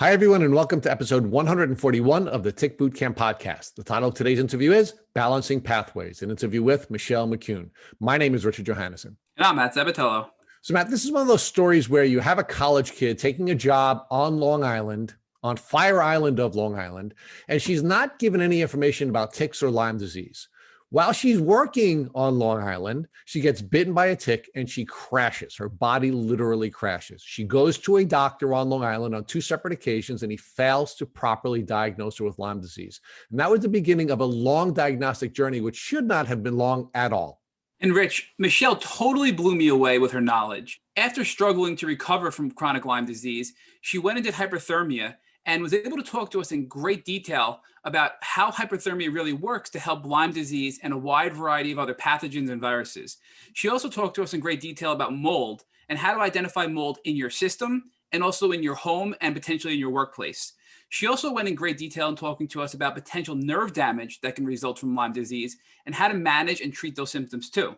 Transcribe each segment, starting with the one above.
Hi, everyone, and welcome to episode 141 of the Tick Bootcamp podcast. The title of today's interview is Balancing Pathways, an interview with Michelle McKeon. My name is Richard Johannesson. And I'm Matt Sabatello. So, Matt, this is one of those stories where you have a college kid taking a job on Long Island, on Fire Island of Long Island, and she's not given any information about ticks or Lyme disease. While she's working on Long Island, she gets bitten by a tick and she crashes. Her body literally crashes. She goes to a doctor on Long Island on two separate occasions and he fails to properly diagnose her with Lyme disease. And that was the beginning of a long diagnostic journey, which should not have been long at all. And Rich, Michelle totally blew me away with her knowledge. After struggling to recover from chronic Lyme disease, she went and did hyperthermia and was able to talk to us in great detail about how hyperthermia really works to help Lyme disease and a wide variety of other pathogens and viruses. She also talked to us in great detail about mold and how to identify mold in your system and also in your home and potentially in your workplace. She also went in great detail in talking to us about potential nerve damage that can result from Lyme disease and how to manage and treat those symptoms too.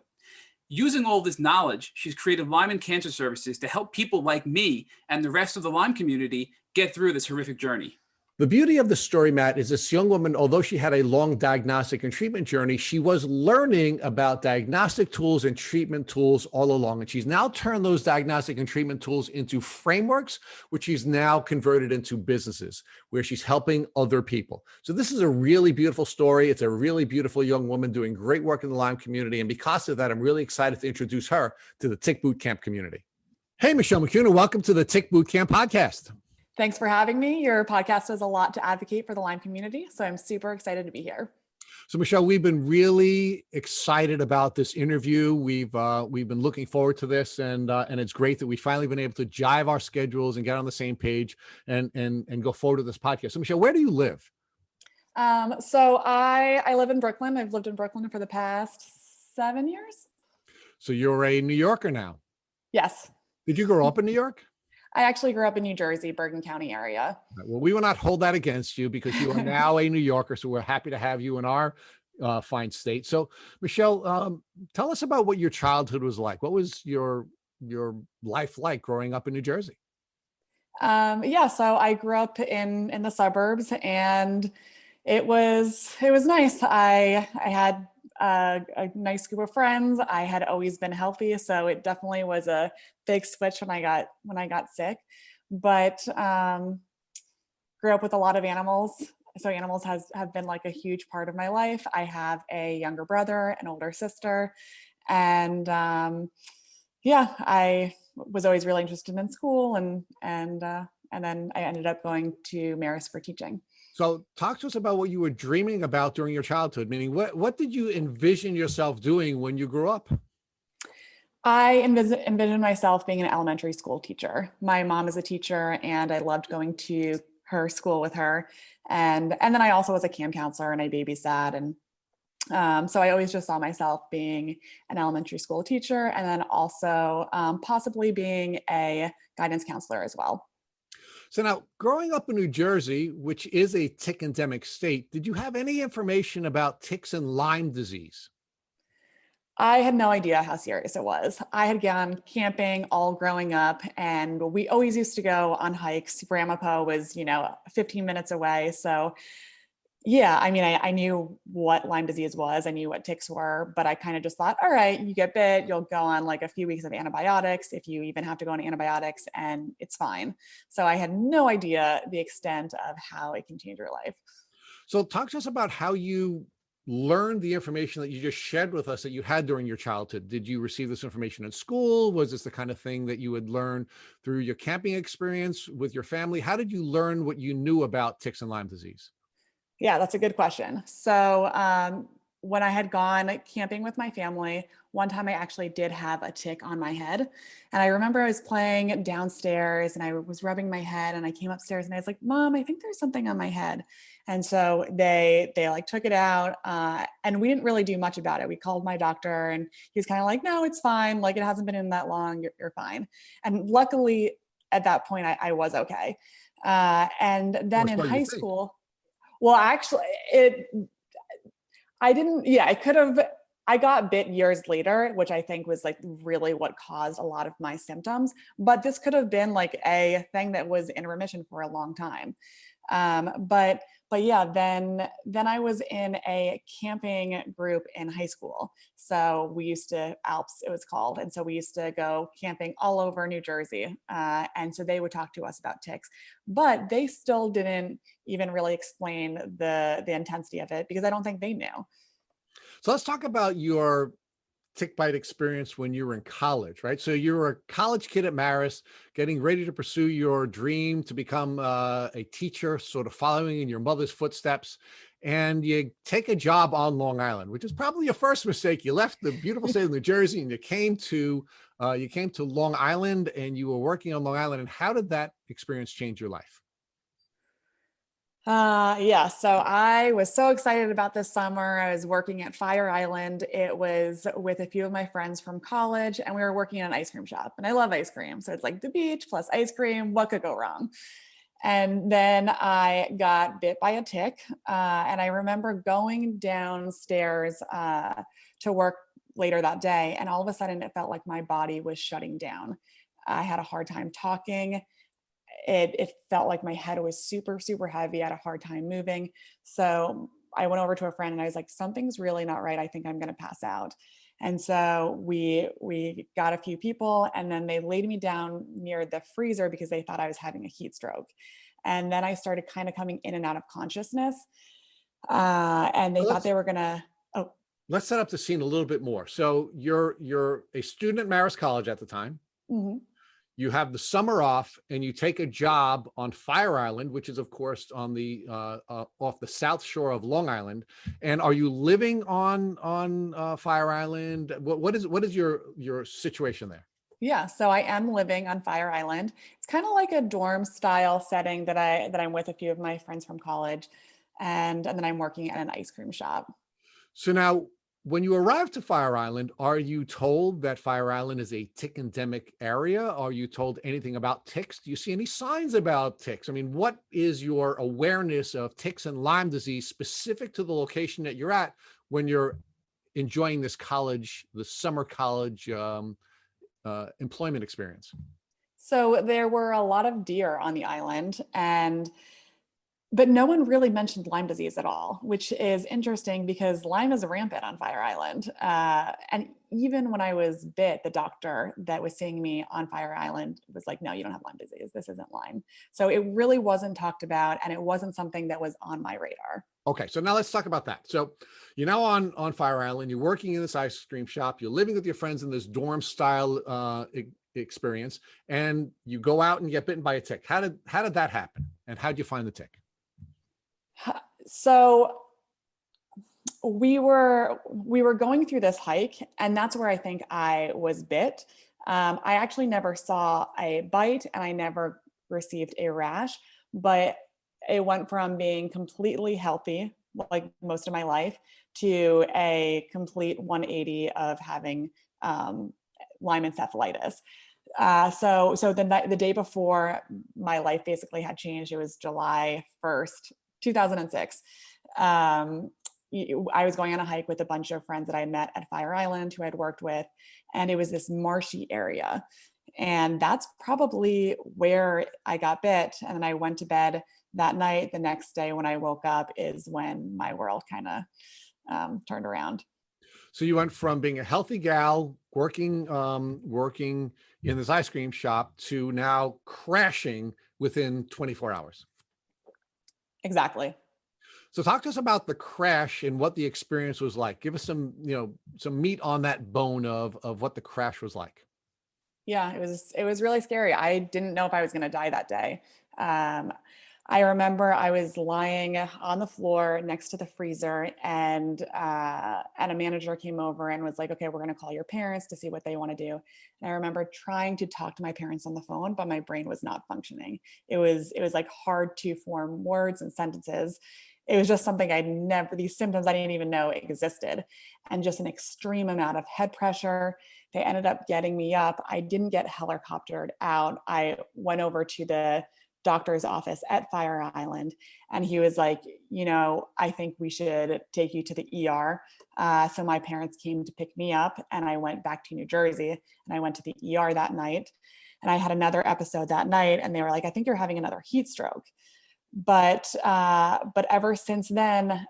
Using all this knowledge, she's created Lyme and Cancer Services to help people like me and the rest of the Lyme community get through this horrific journey. The beauty of the story, Matt, is this young woman, although she had a long diagnostic and treatment journey, she was learning about diagnostic tools and treatment tools all along. And she's now turned those diagnostic and treatment tools into frameworks, which she's now converted into businesses where she's helping other people. So this is a really beautiful story. It's a really beautiful young woman doing great work in the Lyme community. And because of that, I'm really excited to introduce her to the Tick Bootcamp community. Hey, Michelle McKeon, welcome to the Tick Bootcamp podcast. Thanks for having me. Your podcast does a lot to advocate for the Lyme community, so I'm super excited to be here. So, Michelle, we've been really excited about this interview. We've been looking forward to this, and it's great that we finally been able to jive our schedules and get on the same page and go forward with this podcast. So, Michelle, where do you live? So I live in Brooklyn. I've lived in Brooklyn for the past 7 years. So you're a New Yorker now? Yes. Did you grow up in New York? I actually grew up in New Jersey, Bergen County area. Well, we will not hold that against you because you are now a New Yorker. So we're happy to have you in our fine state. So, Michelle, tell us about what your childhood was like. What was your life like growing up in New Jersey? So I grew up in the suburbs, and it was nice. I had a nice group of friends. I had always been healthy, so it definitely was a big switch when I got sick. But grew up with a lot of animals, so animals have been like a huge part of my life. I have a younger brother, an older sister, and I was always really interested in school, and then I ended up going to Marist for teaching. So talk to us about what you were dreaming about during your childhood, meaning what did you envision yourself doing when you grew up? I envisioned myself being an elementary school teacher. My mom is a teacher, and I loved going to her school with her. And then I also was a camp counselor, and I babysat. And so I always just saw myself being an elementary school teacher, and then also possibly being a guidance counselor as well. So now, growing up in New Jersey, which is a tick endemic state, did you have any information about ticks and Lyme disease? I had no idea how serious it was. I had gone camping all growing up, and we always used to go on hikes. Ramapo was, 15 minutes away. So yeah, I mean, I knew what Lyme disease was. I knew what ticks were, but I kind of just thought, all right, you get bit, you'll go on like a few weeks of antibiotics, if you even have to go on antibiotics, and it's fine. So I had no idea the extent of how it can change your life. So talk to us about how you learned the information that you just shared with us that you had during your childhood. Did you receive this information in school? Was this the kind of thing that you would learn through your camping experience with your family? How did you learn what you knew about ticks and Lyme disease? Yeah, that's a good question. So when I had gone camping with my family, one time I actually did have a tick on my head. And I remember I was playing downstairs and I was rubbing my head, and I came upstairs and I was like, Mom, I think there's something on my head. And so they like took it out, and we didn't really do much about it. We called my doctor, and he was kind of like, no, it's fine. Like, it hasn't been in that long. You're fine. And luckily at that point I was okay. And then in high school, well, actually, it could have I got bit years later, which I think was like really what caused a lot of my symptoms. But this could have been like a thing that was in remission for a long time. But yeah, then I was in a camping group in high school. So we used to Alps, it was called, and so we used to go camping all over New Jersey. And so they would talk to us about ticks, but they still didn't even really explain the intensity of it because I don't think they knew. So let's talk about your tick bite experience when you were in college, right? So you were a college kid at Marist, getting ready to pursue your dream to become a teacher, sort of following in your mother's footsteps. And you take a job on Long Island, which is probably your first mistake. You left the beautiful state of New Jersey and you came to Long Island, and you were working on Long Island. And how did that experience change your life? Yeah, so I was so excited about this summer. I was working at Fire Island. It was with a few of my friends from college, and we were working in an ice cream shop. And I love ice cream. So it's like the beach plus ice cream. What could go wrong? And then I got bit by a tick. And I remember going downstairs to work later that day. And all of a sudden, it felt like my body was shutting down. I had a hard time talking. It felt like my head was super, super heavy. I had a hard time moving. So I went over to a friend and I was like, something's really not right. I think I'm going to pass out. And so we got a few people, and then they laid me down near the freezer because they thought I was having a heat stroke. And then I started kind of coming in and out of consciousness. And they Well, thought they were going to, oh, let's set up the scene a little bit more. So you're a student at Marist College at the time. mhm. You have the summer off, and you take a job on Fire Island, which is of course on the off the south shore of Long Island. And are you living on Fire Island? What is your situation there? Yeah, so I am living on Fire Island. It's kind of like a dorm style setting that I'm with a few of my friends from college, and then I'm working at an ice cream shop. So now, when you arrive to Fire Island, are you told that Fire Island is a tick endemic area? Are you told anything about ticks? Do you see any signs about ticks? I mean, what is your awareness of ticks and Lyme disease specific to the location that you're at when you're enjoying this college, the summer college employment experience? So there were a lot of deer on the island, but no one really mentioned Lyme disease at all, which is interesting because Lyme is rampant on Fire Island. And even when I was bit, the doctor that was seeing me on Fire Island was like, no, you don't have Lyme disease. This isn't Lyme. So it really wasn't talked about, and it wasn't something that was on my radar. Okay, so now let's talk about that. So you're now on Fire Island. You're working in this ice cream shop. You're living with your friends in this dorm style experience, and you go out and get bitten by a tick. How did that happen? And how did you find the tick? So we were going through this hike, and that's where I think I was bit. I actually never saw a bite, and I never received a rash, but it went from being completely healthy, like most of my life, to a complete 180 of having Lyme encephalitis. So the day before my life basically had changed, it was July 1st, 2006. I was going on a hike with a bunch of friends that I met at Fire Island who I'd worked with, and it was this marshy area. And that's probably where I got bit. And then I went to bed that night. The next day when I woke up is when my world kind of turned around. So you went from being a healthy gal working in this ice cream shop to now crashing within 24 hours. Exactly. So talk to us about the crash and what the experience was like. Give us some meat on that bone of what the crash was like. Yeah, it was really scary. I didn't know if I was going to die that day. I remember I was lying on the floor next to the freezer, and a manager came over and was like, okay, we're going to call your parents to see what they want to do. And I remember trying to talk to my parents on the phone, but my brain was not functioning. It was like hard to form words and sentences. It was just something these symptoms I didn't even know existed, and just an extreme amount of head pressure. They ended up getting me up. I didn't get helicoptered out. I went over to doctor's office at Fire Island. And he was like, I think we should take you to the ER. So my parents came to pick me up, and I went back to New Jersey, and I went to the ER that night. And I had another episode that night, and they were like, I think you're having another heat stroke. But ever since then,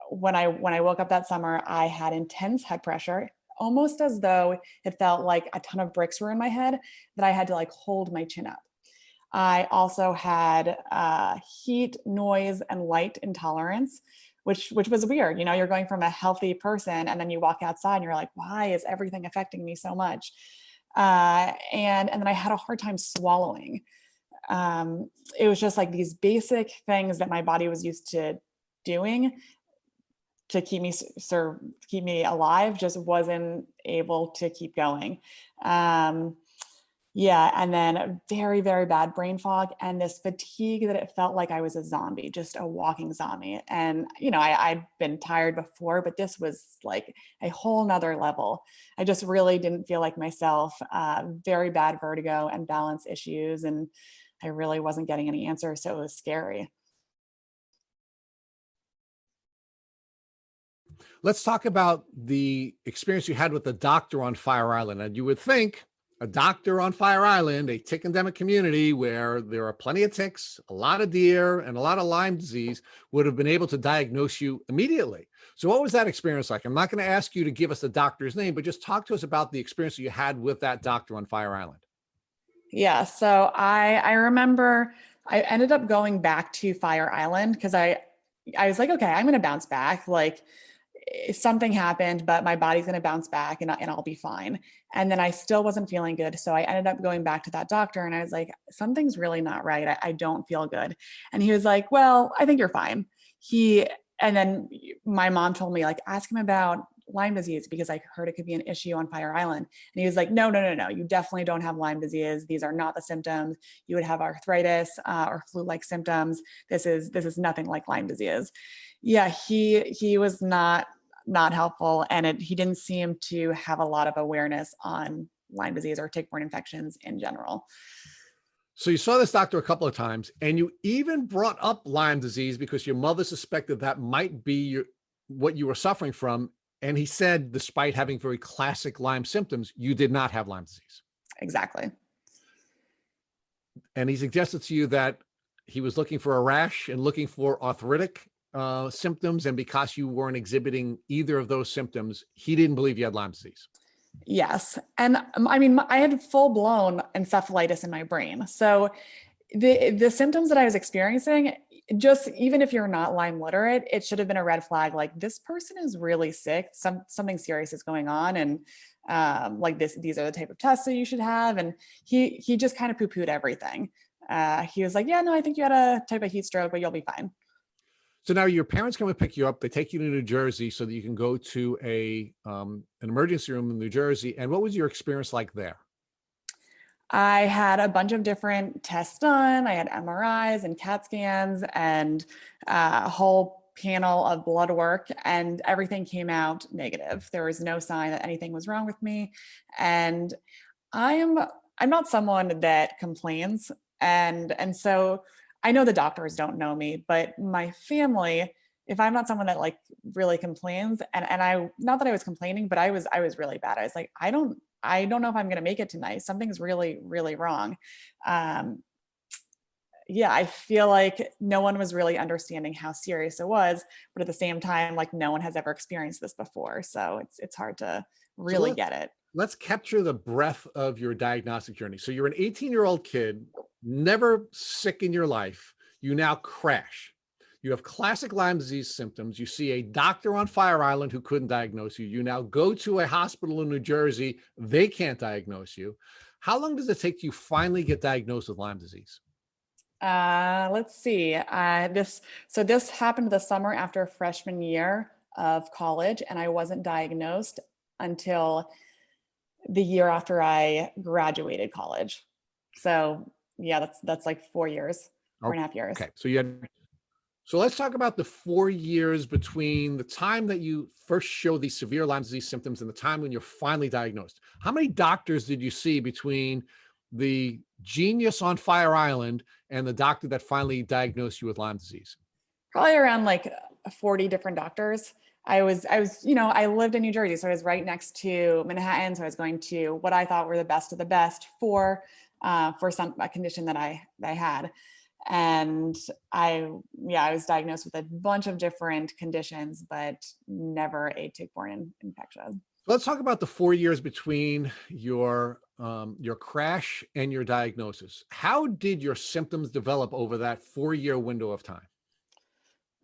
when I woke up that summer, I had intense head pressure, almost as though it felt like a ton of bricks were in my head that I had to like hold my chin up. I also had heat, noise, and light intolerance, which was weird. You're going from a healthy person, and then you walk outside and you're like, why is everything affecting me so much? And then I had a hard time swallowing. It was just like these basic things that my body was used to doing to keep me alive, just wasn't able to keep going. And then very, very bad brain fog, and this fatigue that it felt like I was a zombie, just a walking zombie. And, I'd been tired before, but this was like a whole nother level. I just really didn't feel like myself, very bad vertigo and balance issues. And I really wasn't getting any answers. So it was scary. Let's talk about the experience you had with the doctor on Fire Island. And you would think a doctor on Fire Island, a tick endemic community where there are plenty of ticks, a lot of deer, and a lot of Lyme disease, would have been able to diagnose you immediately. So what was that experience like? I'm not going to ask you to give us the doctor's name, but just talk to us about the experience you had with that doctor on Fire Island. Yeah. So I remember I ended up going back to Fire Island because I was like, okay, I'm going to bounce back. Like, something happened, but my body's going to bounce back, and I'll be fine. And then I still wasn't feeling good. So I ended up going back to that doctor, and I was like, something's really not right. I don't feel good. And he was like, well, I think you're fine. And then my mom told me, like, ask him about Lyme disease, because I heard it could be an issue on Fire Island. And he was like, no, you definitely don't have Lyme disease. These are not the symptoms. You would have arthritis or flu-like symptoms. This is nothing like Lyme disease. Yeah, he was not helpful, and he didn't seem to have a lot of awareness on Lyme disease or tick-borne infections in general. So you saw this doctor a couple of times, and you even brought up Lyme disease because your mother suspected that might be what you were suffering from. And he said, despite having very classic Lyme symptoms, you did not have Lyme disease. Exactly. And he suggested to you that he was looking for a rash and looking for arthritic symptoms. And because you weren't exhibiting either of those symptoms, he didn't believe you had Lyme disease. Yes. And I mean, I had full blown encephalitis in my brain. So the symptoms that I was experiencing, just even if you're not Lyme literate, it should have been a red flag. Like, this person is really sick. Something serious is going on. And like these are the type of tests that you should have. And he just kind of poo-pooed everything. He was like, yeah, no, I think you had a type of heat stroke, but you'll be fine. So now your parents come and pick you up. They take you to New Jersey so that you can go to an emergency room in New Jersey. And what was your experience like there? I had a bunch of different tests done. I had MRIs and CAT scans and a whole panel of blood work, and everything came out negative. There was no sign that anything was wrong with me. And I'm not someone that complains. And so I know the doctors don't know me, but my family, if I'm not someone that like really complains, and I, not that I was complaining, but I was really bad. I was like, I don't know if I'm going to make it tonight. Something's really, really wrong. Yeah, I feel like no one was really understanding how serious it was, but at the same time, like, no one has ever experienced this before. So it's hard to really get it. Let's capture the breadth of your diagnostic journey. So you're an 18-year-old kid, never sick in your life. You now crash. You have classic Lyme disease symptoms. You see a doctor on Fire Island who couldn't diagnose you. You now go to a hospital in New Jersey. They can't diagnose you. How long does it take you finally get diagnosed with Lyme disease? Let's see. This happened the summer after freshman year of college, and I wasn't diagnosed until the year after I graduated college. So yeah, that's like 4 years, 4.5 years. Okay. So let's talk about the 4 years between the time that you first show these severe Lyme disease symptoms and the time when you're finally diagnosed. How many doctors did you see between the genius on Fire Island and the doctor that finally diagnosed you with Lyme disease? Probably around like 40 different doctors. I lived in New Jersey, so I was right next to Manhattan. So I was going to what I thought were the best of the best for a condition that I had. And I was diagnosed with a bunch of different conditions, but never a tick-borne infection. Let's talk about the 4 years between your crash and your diagnosis. How did your symptoms develop over that 4-year window of time?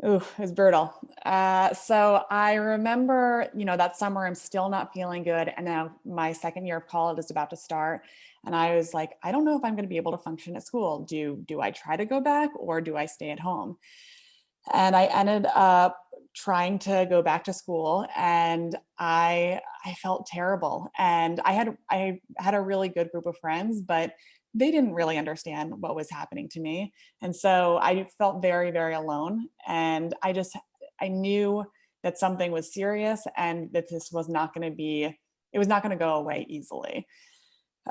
Ooh, it was brutal. So I remember, that summer I'm still not feeling good. And now my second year of college is about to start. And I was like, I don't know if I'm going to be able to function at school. Do I try to go back or do I stay at home? And I ended up trying to go back to school, and I felt terrible. And I had a really good group of friends, but they didn't really understand what was happening to me. And so I felt very, very alone. And I knew that something was serious and that this was not going to it was not going to go away easily.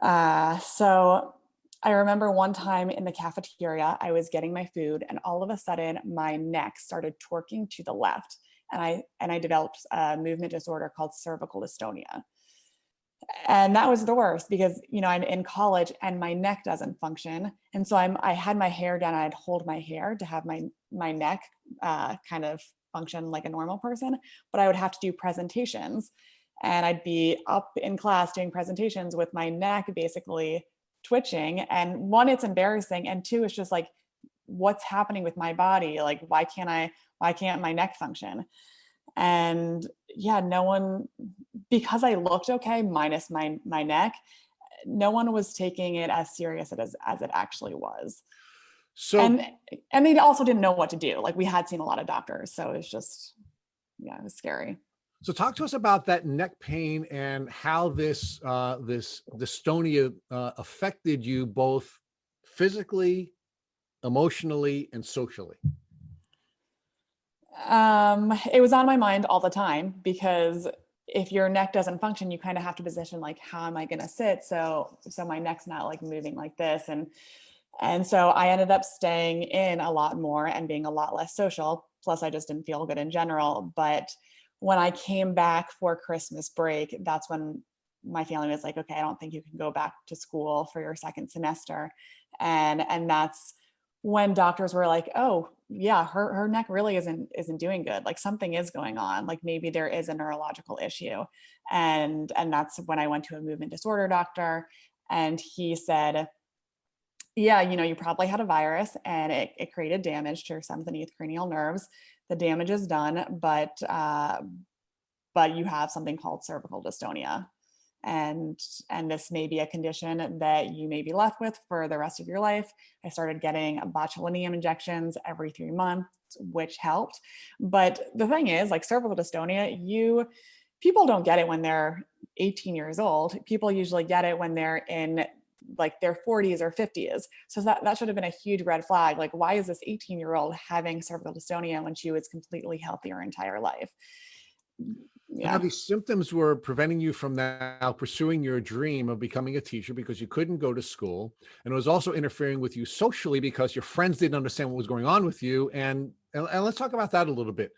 So I remember one time in the cafeteria, I was getting my food, and all of a sudden my neck started twerking to the left. And I developed a movement disorder called cervical dystonia. And that was the worst because, I'm in college and my neck doesn't function. And so I had my hair down. I'd hold my hair to have my neck kind of function like a normal person, but I would have to do presentations, and I'd be up in class doing presentations with my neck basically twitching. And one, it's embarrassing. And two, it's just like, what's happening with my body? Like, why can't my neck function? And yeah, no one, because I looked okay, minus my neck, no one was taking it as serious as it actually was. So, And they also didn't know what to do. Like, we had seen a lot of doctors. So it was just, it was scary. so talk to us about that neck pain and how this dystonia affected you both physically, emotionally, and socially. It was on my mind all the time because if your neck doesn't function, you kind of have to position like, how am I going to sit? So my neck's not like moving like this. And so I ended up staying in a lot more and being a lot less social. Plus I just didn't feel good in general. But when I came back for Christmas break, that's when my family was like, okay, I don't think you can go back to school for your second semester. And that's when doctors were like, oh yeah, her neck really isn't doing good. Like, something is going on. Like, maybe there is a neurological issue. And that's when I went to a movement disorder doctor, and he said, yeah, you probably had a virus and it created damage to your 7th and 8th cranial nerves. The damage is done, but you have something called cervical dystonia. And this may be a condition that you may be left with for the rest of your life. I started getting botulinum injections every 3 months, which helped. But the thing is, like, cervical dystonia, people don't get it when they're 18 years old. People usually get it when they're in like their 40s or 50s. So that should have been a huge red flag. Like, why is this 18-year-old having cervical dystonia when she was completely healthy her entire life? Yeah. Now, these symptoms were preventing you from now pursuing your dream of becoming a teacher because you couldn't go to school. And it was also interfering with you socially because your friends didn't understand what was going on with you. And let's talk about that a little bit.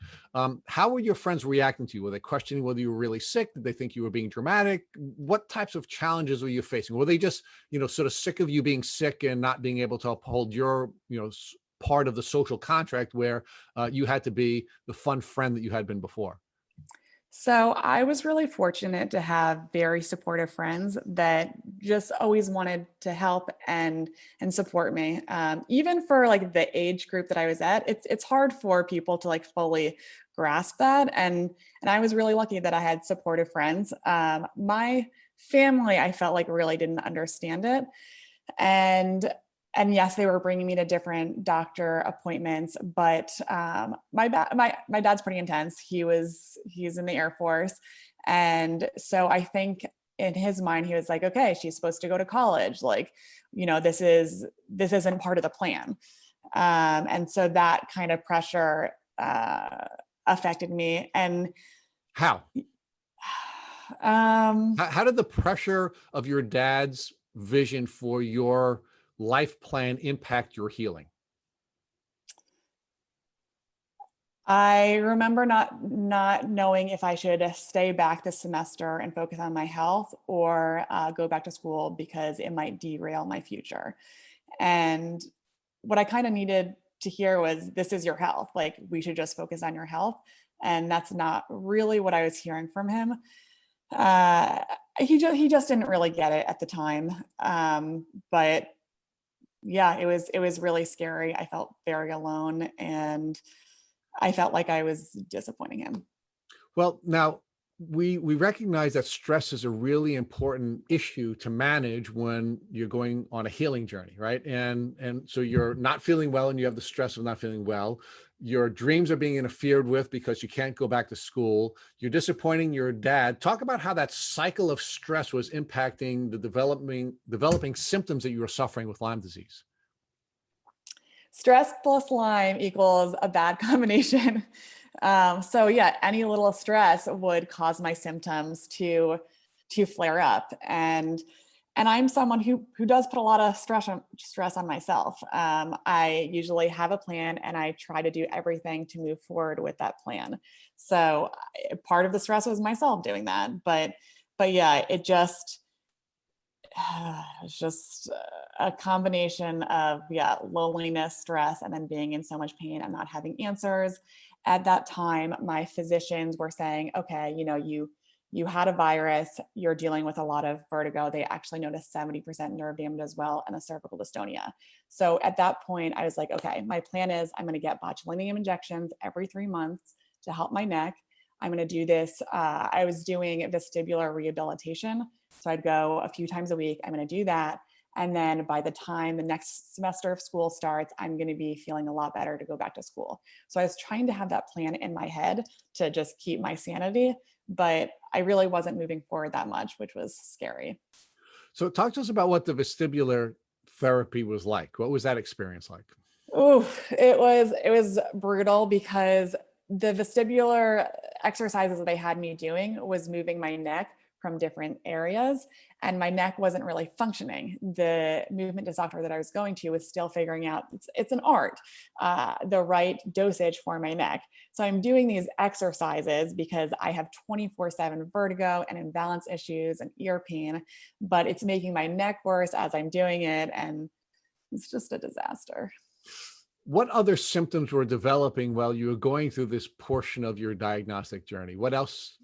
How were your friends reacting to you? Were they questioning whether you were really sick? Did they think you were being dramatic? What types of challenges were you facing? Were they just, sort of sick of you being sick and not being able to uphold your, part of the social contract where you had to be the fun friend that you had been before? So I was really fortunate to have very supportive friends that just always wanted to help and support me. Even for like the age group that I was at, it's hard for people to like fully grasp that. And I was really lucky that I had supportive friends. My family, I felt like, really didn't understand it. And yes, they were bringing me to different doctor appointments, but my dad's pretty intense. He's in the Air Force. And so I think in his mind, he was like, okay, she's supposed to go to college. Like, this isn't part of the plan. And so that kind of pressure affected me. And how did the pressure of your dad's vision for your life plan impact your healing? I remember not knowing if I should stay back this semester and focus on my health, or go back to school because it might derail my future. And what I kind of needed to hear was, this is your health. Like, we should just focus on your health. And that's not really what I was hearing from him. Uh, he just didn't really get it at the time. But yeah, it was really scary. I felt very alone, and I felt like I was disappointing him. Well, now we recognize that stress is a really important issue to manage when you're going on a healing journey, right? And so you're not feeling well, and you have the stress of not feeling well. Your dreams are being interfered with because you can't go back to school. You're disappointing your dad. Talk about how that cycle of stress was impacting the developing symptoms that you were suffering with Lyme disease. Stress plus Lyme equals a bad combination. So yeah, any little stress would cause my symptoms to flare up, and I'm someone who does put a lot of stress on myself. I usually have a plan, and I try to do everything to move forward with that plan. So part of the stress was myself doing that, but yeah, it's just a combination of, yeah, loneliness, stress, and then being in so much pain and not having answers. At that time, my physicians were saying, okay, you had a virus, you're dealing with a lot of vertigo. They actually noticed 70% nerve damage as well, and a cervical dystonia. So at that point, I was like, okay, my plan is I'm going to get botulinum injections every 3 months to help my neck. I'm going to do this. I was doing vestibular rehabilitation. So I'd go a few times a week. I'm going to do that. And then by the time the next semester of school starts, I'm going to be feeling a lot better to go back to school. So I was trying to have that plan in my head to just keep my sanity, but I really wasn't moving forward that much, which was scary. So talk to us about what the vestibular therapy was like. What was that experience like? Ooh, it was brutal, because the vestibular exercises that they had me doing was moving my neck from different areas, and my neck wasn't really functioning. The movement doctor that I was going to was still figuring out, it's an art, the right dosage for my neck. So I'm doing these exercises because I have 24/7 vertigo and imbalance issues and ear pain, but it's making my neck worse as I'm doing it, and it's just a disaster. What other symptoms were developing while you were going through this portion of your diagnostic journey? What else,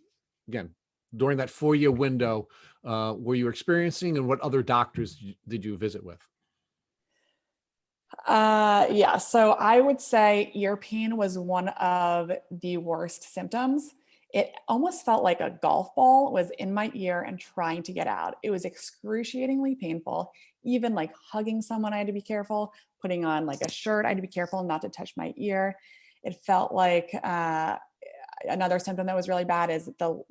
again, during that 4-year window, were you experiencing, and what other doctors did you visit with? Yeah, so I would say ear pain was one of the worst symptoms. It almost felt like a golf ball was in my ear and trying to get out. It was excruciatingly painful. Even like hugging someone, I had to be careful. Putting on like a shirt, I had to be careful not to touch my ear. It felt like another symptom that was really bad is the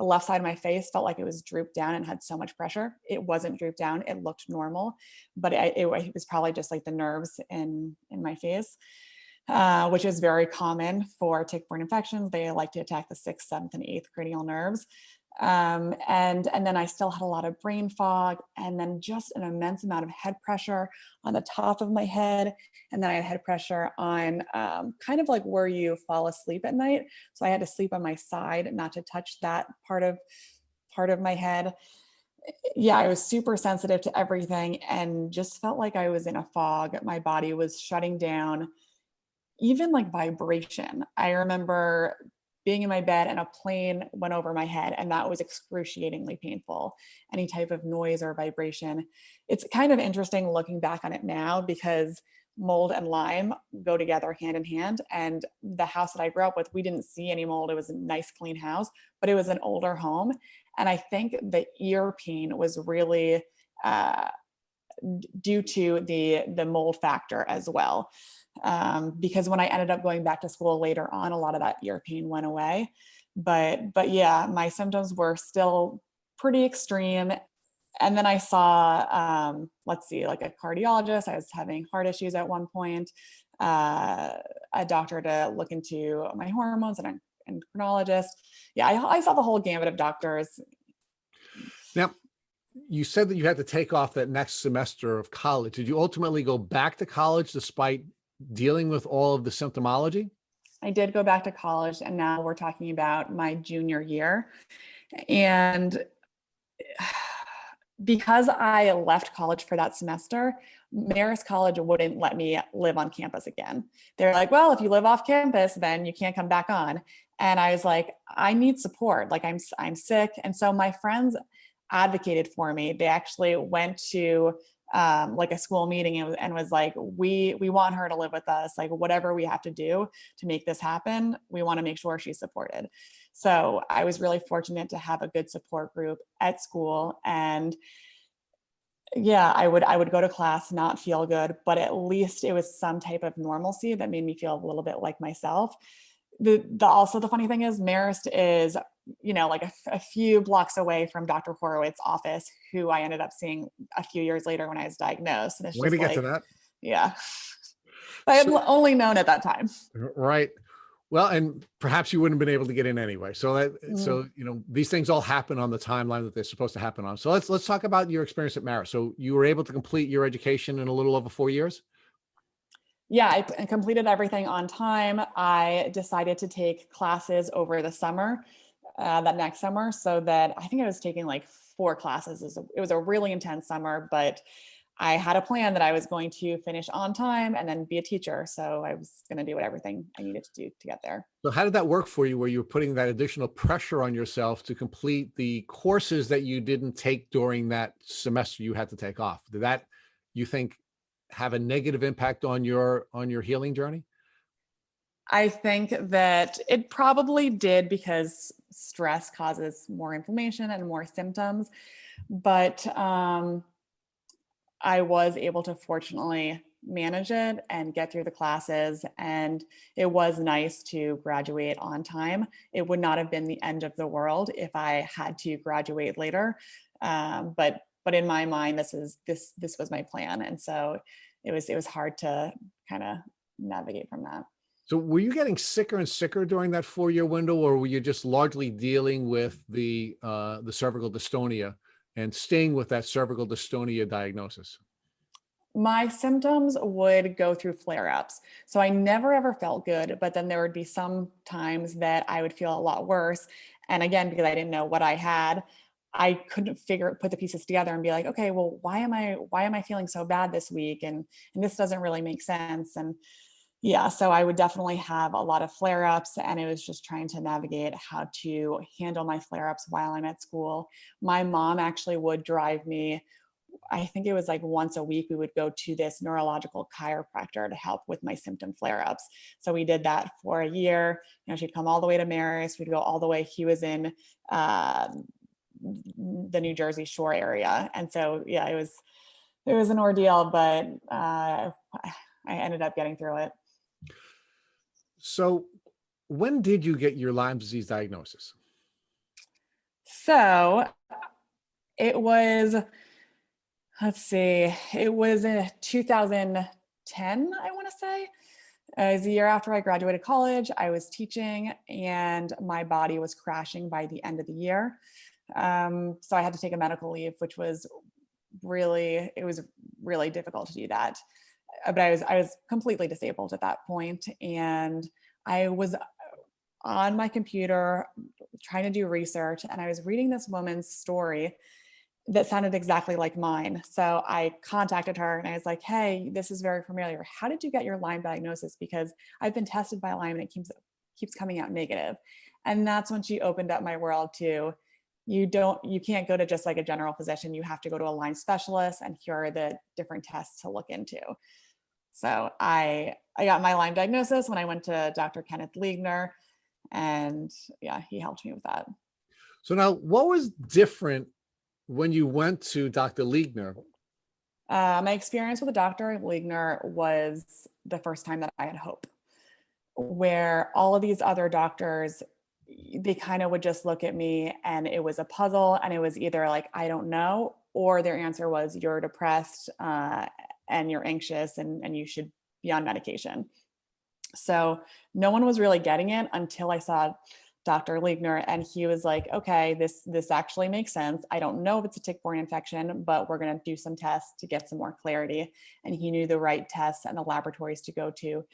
left side of my face felt like it was drooped down and had so much pressure. It wasn't drooped down. It looked normal, but it was probably just like the nerves in my face, which is very common for tick-borne infections. They like to attack the 6th, 7th, and 8th cranial nerves. And then I still had a lot of brain fog, and then just an immense amount of head pressure on the top of my head. And then I had head pressure on kind of like where you fall asleep at night. So I had to sleep on my side, not to touch that part of my head. Yeah, I was super sensitive to everything, and just felt like I was in a fog. My body was shutting down. Even like vibration. I remember being in my bed and a plane went over my head, and that was excruciatingly painful. Any type of noise or vibration. It's kind of interesting looking back on it now, because mold and Lyme go together hand in hand. And the house that I grew up with, we didn't see any mold. It was a nice, clean house, but it was an older home. And I think the ear pain was really due to the mold factor as well. Because when I ended up going back to school later on, a lot of that ear pain went away. But yeah, my symptoms were still pretty extreme. And then I saw, let's see, like a cardiologist. I was having heart issues at one point, a doctor to look into my hormones, and an endocrinologist. Yeah, I saw the whole gamut of doctors. Now, you said that you had to take off that next semester of college. Did you ultimately go back to college despite dealing with all of the symptomology? I did go back to college, and now we're talking about my junior year. And because I left college for that semester, Marist College wouldn't let me live on campus again. They're like, well, if you live off campus, then you can't come back on. And I was like, I need support. Like I'm sick. And so my friends advocated for me. They actually went to like a school meeting and was like, we want her to live with us. Like whatever we have to do to make this happen, we want to make sure she's supported. So I was really fortunate to have a good support group at school. And yeah, I would go to class, not feel good, but at least it was some type of normalcy that made me feel a little bit like myself. Also the funny thing is Marist is, like a few blocks away from Dr. Horowitz's office, who I ended up seeing a few years later when I was diagnosed. And it's We're just going to get like, to that. yeah, I had only known at that time. Right. Well, and perhaps you wouldn't have been able to get in anyway. So these things all happen on the timeline that they're supposed to happen on. So let's talk about your experience at Marist. So you were able to complete your education in a little over 4 years? Yeah, I completed everything on time. I decided to take classes over the summer, that next summer, so that I think I was taking like 4 classes. It was a really intense summer, but I had a plan that I was going to finish on time and then be a teacher. So I was going to do everything I needed to do to get there. So how did that work for you, where you were putting that additional pressure on yourself to complete the courses that you didn't take during that semester you had to take off? Did that, you think, have a negative impact on your healing journey? I think that it probably did, because stress causes more inflammation and more symptoms. But I was able to fortunately manage it and get through the classes. And it was nice to graduate on time. It would not have been the end of the world if I had to graduate later. But in my mind, this was my plan. And so it was hard to kind of navigate from that. So were you getting sicker and sicker during that 4-year window, or were you just largely dealing with the cervical dystonia and staying with that cervical dystonia diagnosis? My symptoms would go through flare-ups. So I never ever felt good, but then there would be some times that I would feel a lot worse. And again, because I didn't know what I had, I couldn't put the pieces together and be like, okay, well, why am I feeling so bad this week? And this doesn't really make sense. And yeah, so I would definitely have a lot of flare-ups, and it was just trying to navigate how to handle my flare-ups while I'm at school. My mom actually would drive me, I think it was like once a week, we would go to this neurological chiropractor to help with my symptom flare-ups. So we did that for a year. She'd come all the way to Marist. We'd go all the way. He was in the New Jersey Shore area. And so, yeah, it was an ordeal, but I ended up getting through it. So when did you get your Lyme disease diagnosis? So it was, let's see, it was in 2010, I want to say. It was a year after I graduated college. I was teaching and my body was crashing by the end of the year. So I had to take a medical leave, which was really difficult to do that. But I was completely disabled at that point. And I was on my computer trying to do research, and I was reading this woman's story that sounded exactly like mine. So I contacted her and I was like, hey, this is very familiar. How did you get your Lyme diagnosis? Because I've been tested by Lyme and it keeps coming out negative. And that's when she opened up my world to, you can't go to just like a general physician. You have to go to a Lyme specialist, and here are the different tests to look into. So I got my Lyme diagnosis when I went to Dr. Kenneth Liegner, and yeah, he helped me with that. So now, what was different when you went to Dr. Liegner? My experience with Dr. Liegner was the first time that I had hope, where all of these other doctors, they kind of would just look at me and it was a puzzle, and it was either like, I don't know, or their answer was, you're depressed and you're anxious and you should be on medication. So no one was really getting it until I saw Dr. Liegner, and he was like, okay, this actually makes sense. I don't know if it's a tick-borne infection, but we're going to do some tests to get some more clarity. And he knew the right tests and the laboratories to go to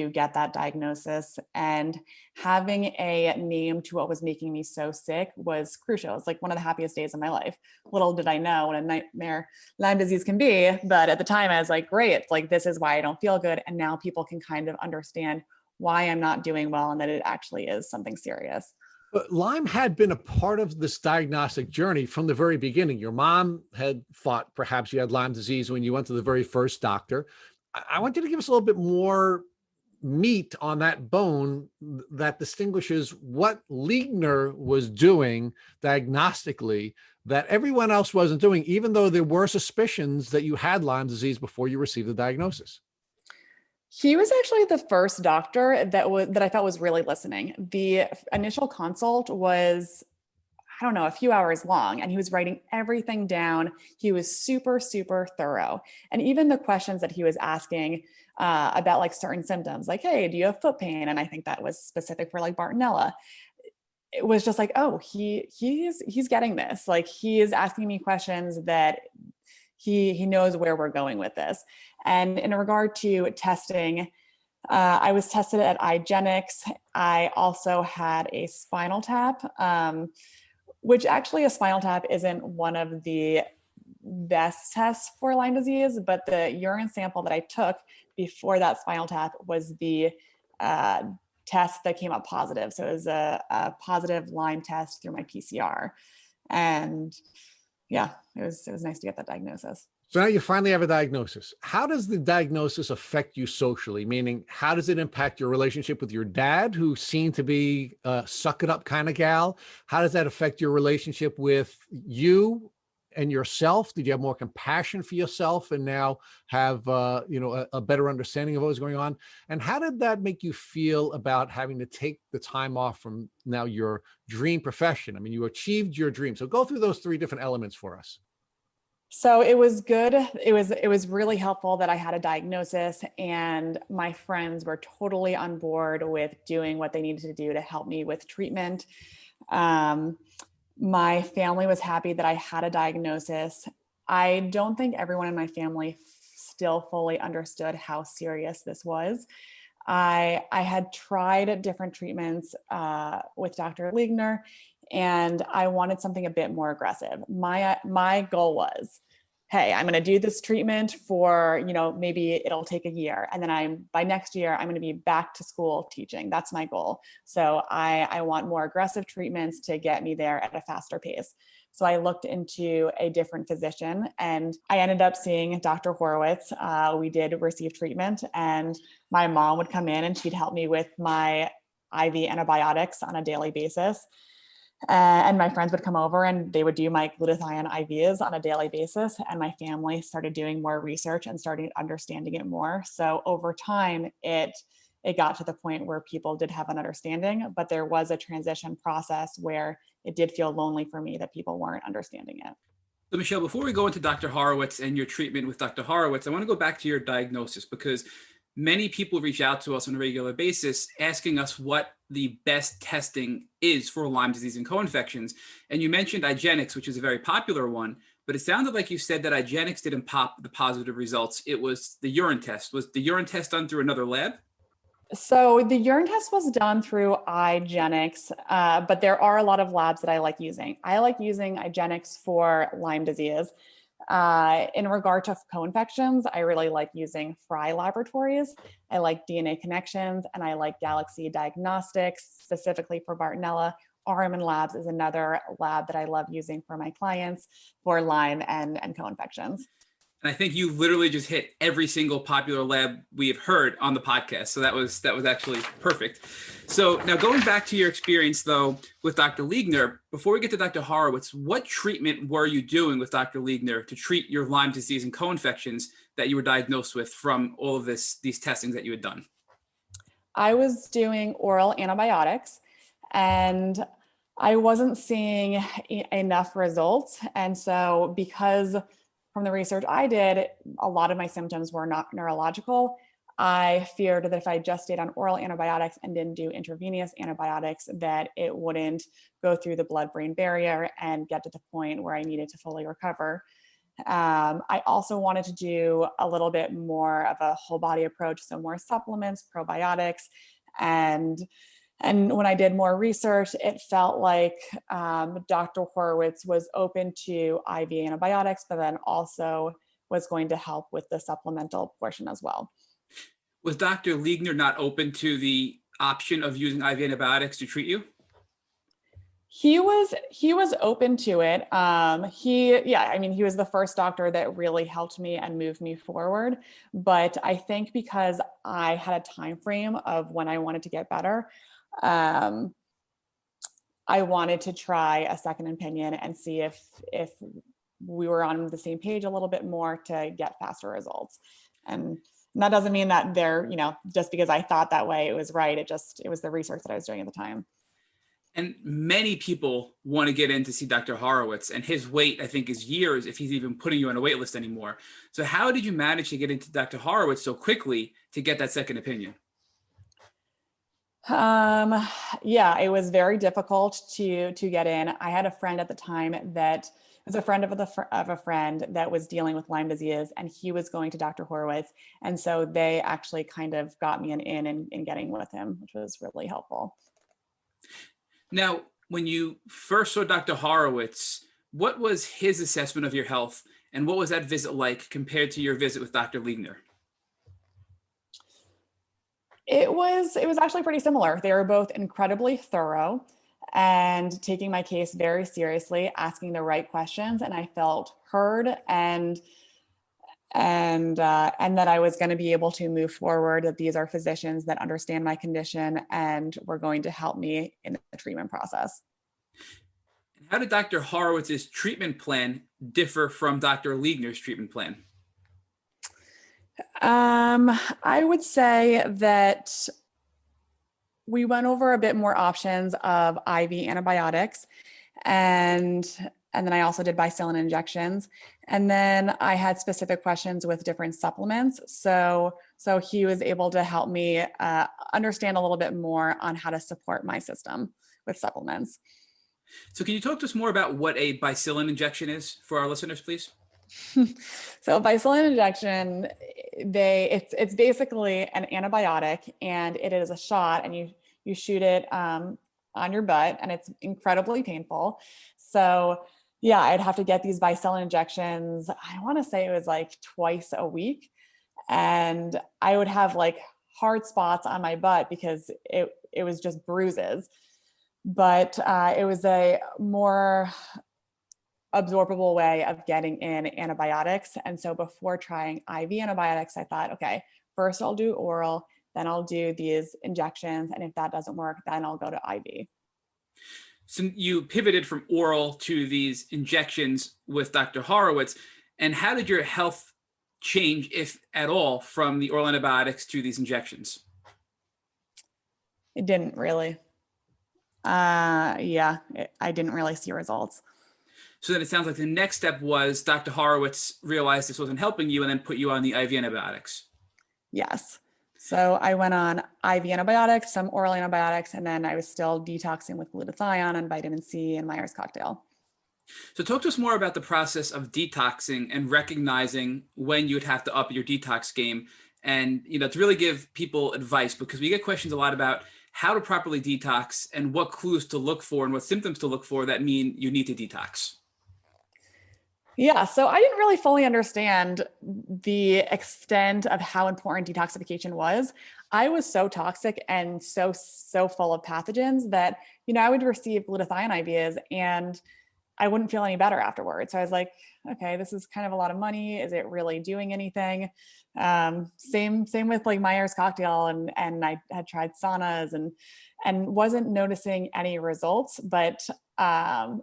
get that diagnosis. And having a name to what was making me so sick was crucial. It was like one of the happiest days of my life. Little did I know what a nightmare Lyme disease can be, but at the time I was like, great, like this is why I don't feel good. And now people can kind of understand why I'm not doing well and that it actually is something serious. But Lyme had been a part of this diagnostic journey from the very beginning. Your mom had thought perhaps you had Lyme disease when you went to the very first doctor. I want you to give us a little bit more meat on that bone that distinguishes what Liegner was doing diagnostically that everyone else wasn't doing, even though there were suspicions that you had Lyme disease before you received the diagnosis. He was actually the first doctor that I felt was really listening. The initial consult was, I don't know, a few hours long, and he was writing everything down. He was super, super thorough. And even the questions that he was asking about like certain symptoms, like, hey, do you have foot pain? And I think that was specific for like Bartonella. It was just like, oh, he's getting this. Like he is asking me questions that he knows where we're going with this. And in regard to testing, I was tested at IGeneX. I also had a spinal tap, which actually a spinal tap isn't one of the best tests for Lyme disease, but the urine sample that I took before that spinal tap was the test that came up positive. So it was a positive Lyme test through my PCR. And yeah, it was nice to get that diagnosis. So now you finally have a diagnosis. How does the diagnosis affect you socially? Meaning, how does it impact your relationship with your dad, who seemed to be a suck it up kind of gal? How does that affect your relationship with you and yourself? Did you have more compassion for yourself and now have a better understanding of what was going on? And how did that make you feel about having to take the time off from now your dream profession? I mean, you achieved your dream. So go through those three different elements for us. So it was good. It was really helpful that I had a diagnosis, and my friends were totally on board with doing what they needed to do to help me with treatment. My family was happy that I had a diagnosis. I don't think everyone in my family still fully understood how serious this was. I had tried different treatments with Dr. Liegner, and I wanted something a bit more aggressive. My goal was, hey, I'm going to do this treatment for, maybe it'll take a year. And then by next year, I'm going to be back to school teaching. That's my goal. So I want more aggressive treatments to get me there at a faster pace. So I looked into a different physician, and I ended up seeing Dr. Horowitz. We did receive treatment, and my mom would come in and she'd help me with my IV antibiotics on a daily basis. And my friends would come over and they would do my glutathione IVs on a daily basis. And my family started doing more research and started understanding it more. So over time, it got to the point where people did have an understanding, but there was a transition process where it did feel lonely for me that people weren't understanding it. So Michelle, before we go into Dr. Horowitz and your treatment with Dr. Horowitz, I want to go back to your diagnosis, because many people reach out to us on a regular basis asking us what the best testing is for Lyme disease and co-infections. And you mentioned IGeneX, which is a very popular one, but it sounded like you said that IGeneX didn't pop the positive results. It was the urine test. Was the urine test done through another lab? So the urine test was done through IGeneX, but there are a lot of labs that I like using. I like using IGeneX for Lyme disease. In regard to co-infections, I really like using Fry Laboratories. I like DNA Connections, and I like Galaxy Diagnostics, specifically for Bartonella. RMN Labs is another lab that I love using for my clients for Lyme and co-infections. And I think you literally just hit every single popular lab we have heard on the podcast. So that was actually perfect. So now going back to your experience though with Dr. Liegner, before we get to Dr. Horowitz, what treatment were you doing with Dr. Liegner to treat your Lyme disease and co-infections that you were diagnosed with from all of these testings that you had done? I was doing oral antibiotics, and I wasn't seeing enough results. And so because from the research I did, a lot of my symptoms were not neurological, I feared that if I just stayed on oral antibiotics and didn't do intravenous antibiotics, that it wouldn't go through the blood-brain barrier and get to the point where I needed to fully recover. I also wanted to do a little bit more of a whole body approach, so more supplements, probiotics, and when I did more research, it felt like Dr. Horowitz was open to IV antibiotics, but then also was going to help with the supplemental portion as well. Was Dr. Liegner not open to the option of using IV antibiotics to treat you? He was open to it. He was the first doctor that really helped me and moved me forward. But I think because I had a time frame of when I wanted to get better, I wanted to try a second opinion and see if we were on the same page a little bit more to get faster results. And that doesn't mean that just because I thought that way, it was right. It was the research that I was doing at the time. And many people want to get in to see Dr. Horowitz, and his wait, I think, is years if he's even putting you on a wait list anymore. So how did you manage to get into Dr. Horowitz so quickly to get that second opinion? It was very difficult to get in. I had a friend at the time that was a friend of a friend that was dealing with Lyme disease, and he was going to Dr. Horowitz. And so they actually kind of got me in getting with him, which was really helpful. Now, when you first saw Dr. Horowitz, what was his assessment of your health, and what was that visit like compared to your visit with Dr. Liegner? It was actually pretty similar. They were both incredibly thorough and taking my case very seriously, asking the right questions, and I felt heard and that I was going to be able to move forward, that these are physicians that understand my condition and were going to help me in the treatment process. How did Dr. Horowitz's treatment plan differ from Dr. Liegner's treatment plan? I would say that we went over a bit more options of IV antibiotics, and then I also did bicillin injections. And then I had specific questions with different supplements. So he was able to help me understand a little bit more on how to support my system with supplements. So can you talk to us more about what a bicillin injection is for our listeners, please? So bicillin injection, it's basically an antibiotic, and it is a shot, and you shoot it on your butt, and it's incredibly painful. So yeah, I'd have to get these bicillin injections. I want to say it was like twice a week, and I would have like hard spots on my butt because it was just bruises. But it was a more absorbable way of getting in antibiotics. And so before trying IV antibiotics, I thought, okay, first I'll do oral, then I'll do these injections. And if that doesn't work, then I'll go to IV. So you pivoted from oral to these injections with Dr. Horowitz. And how did your health change, if at all, from the oral antibiotics to these injections? It didn't really. I didn't really see results. So then it sounds like the next step was Dr. Horowitz realized this wasn't helping you and then put you on the IV antibiotics. Yes. So I went on IV antibiotics, some oral antibiotics, and then I was still detoxing with glutathione and vitamin C and Myers cocktail. So talk to us more about the process of detoxing and recognizing when you'd have to up your detox game and, to really give people advice, because we get questions a lot about how to properly detox and what clues to look for and what symptoms to look for that mean you need to detox. Yeah, so I didn't really fully understand the extent of how important detoxification was. I was so toxic and so full of pathogens that, I would receive glutathione IVs and I wouldn't feel any better afterwards. So I was like, okay, this is kind of a lot of money. Is it really doing anything? Same with like Myers cocktail, and I had tried saunas and wasn't noticing any results. But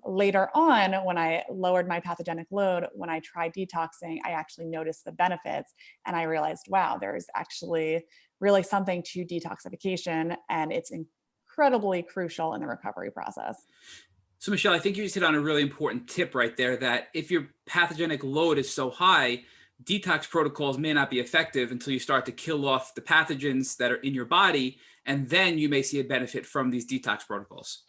later on, when I lowered my pathogenic load, when I tried detoxing, I actually noticed the benefits, and I realized, wow, there's actually really something to detoxification, and it's incredibly crucial in the recovery process. So Michelle, I think you just hit on a really important tip right there, that if your pathogenic load is so high, detox protocols may not be effective until you start to kill off the pathogens that are in your body, and then you may see a benefit from these detox protocols.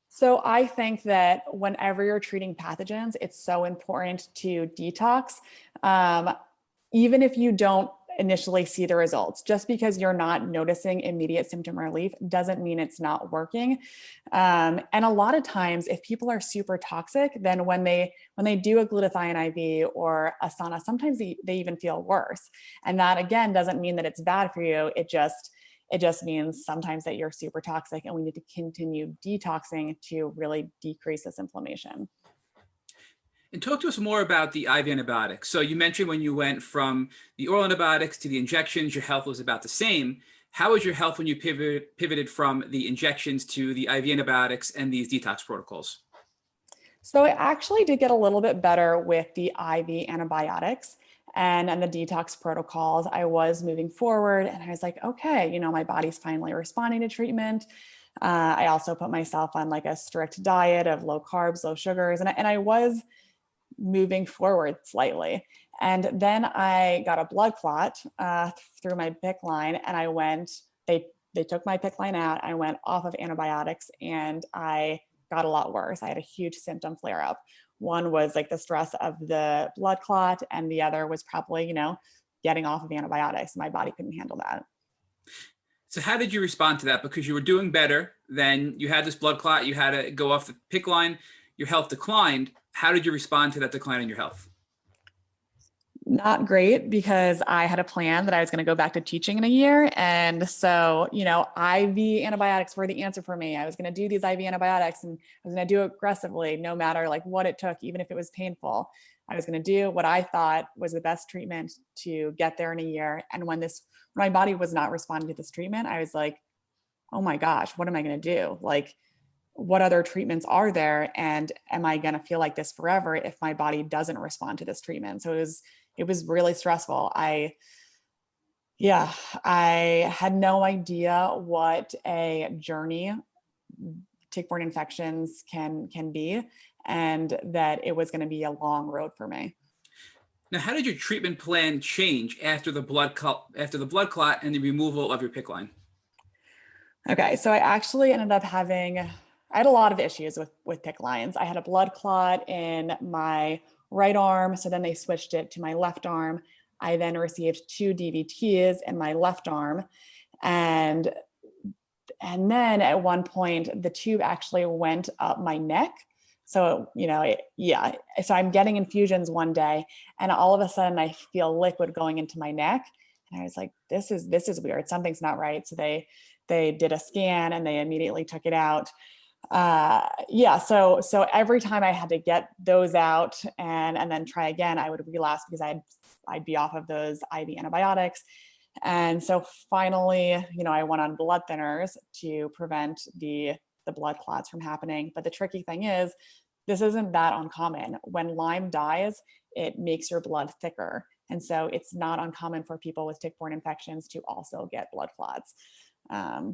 So I think that whenever you're treating pathogens, it's so important to detox. Even if you don't initially see the results, just because you're not noticing immediate symptom relief doesn't mean it's not working. And a lot of times if people are super toxic, then when they do a glutathione IV or a sauna, sometimes they even feel worse. And that again doesn't mean that it's bad for you. It just means sometimes that you're super toxic and we need to continue detoxing to really decrease this inflammation. And talk to us more about the IV antibiotics. So you mentioned when you went from the oral antibiotics to the injections, your health was about the same. How was your health when you pivoted from the injections to the IV antibiotics and these detox protocols? So I actually did get a little bit better with the IV antibiotics and the detox protocols. I was moving forward and I was like, okay, my body's finally responding to treatment. I also put myself on like a strict diet of low carbs, low sugars, and I was moving forward slightly. And then I got a blood clot through my PICC line, and they took my PICC line out. I went off of antibiotics and I got a lot worse. I had a huge symptom flare up. One was like the stress of the blood clot, and the other was probably, getting off of antibiotics. My body couldn't handle that. So how did you respond to that? Because you were doing better, then you had this blood clot, you had to go off the PICC line, your health declined. How did you respond to that decline in your health? Not great, because I had a plan that I was going to go back to teaching in a year. And so, IV antibiotics were the answer for me. I was going to do these IV antibiotics and I was going to do it aggressively, no matter like what it took, even if it was painful. I was going to do what I thought was the best treatment to get there in a year. And when my body was not responding to this treatment, I was like, oh my gosh, what am I going to do? Like, what other treatments are there? And am I going to feel like this forever if my body doesn't respond to this treatment? So it was really stressful. I had no idea what a journey tick-borne infections can be, and that it was going to be a long road for me. Now, how did your treatment plan change after the blood clot and the removal of your PICC line? Okay, so I actually ended up I had a lot of issues with PICC lines. I had a blood clot in my right arm, so then they switched it to my left arm. I then received 2 DVTs in my left arm, and then at one point the tube actually went up my neck. So, so I'm getting infusions one day and all of a sudden I feel liquid going into my neck. And I was like, this is weird. Something's not right. So they did a scan and they immediately took it out. So every time I had to get those out and then try again, I would relapse because I'd be off of those IV antibiotics. And so finally, I went on blood thinners to prevent the blood clots from happening. But the tricky thing is, this isn't that uncommon. When Lyme dies, it makes your blood thicker. And so it's not uncommon for people with tick-borne infections to also get blood clots.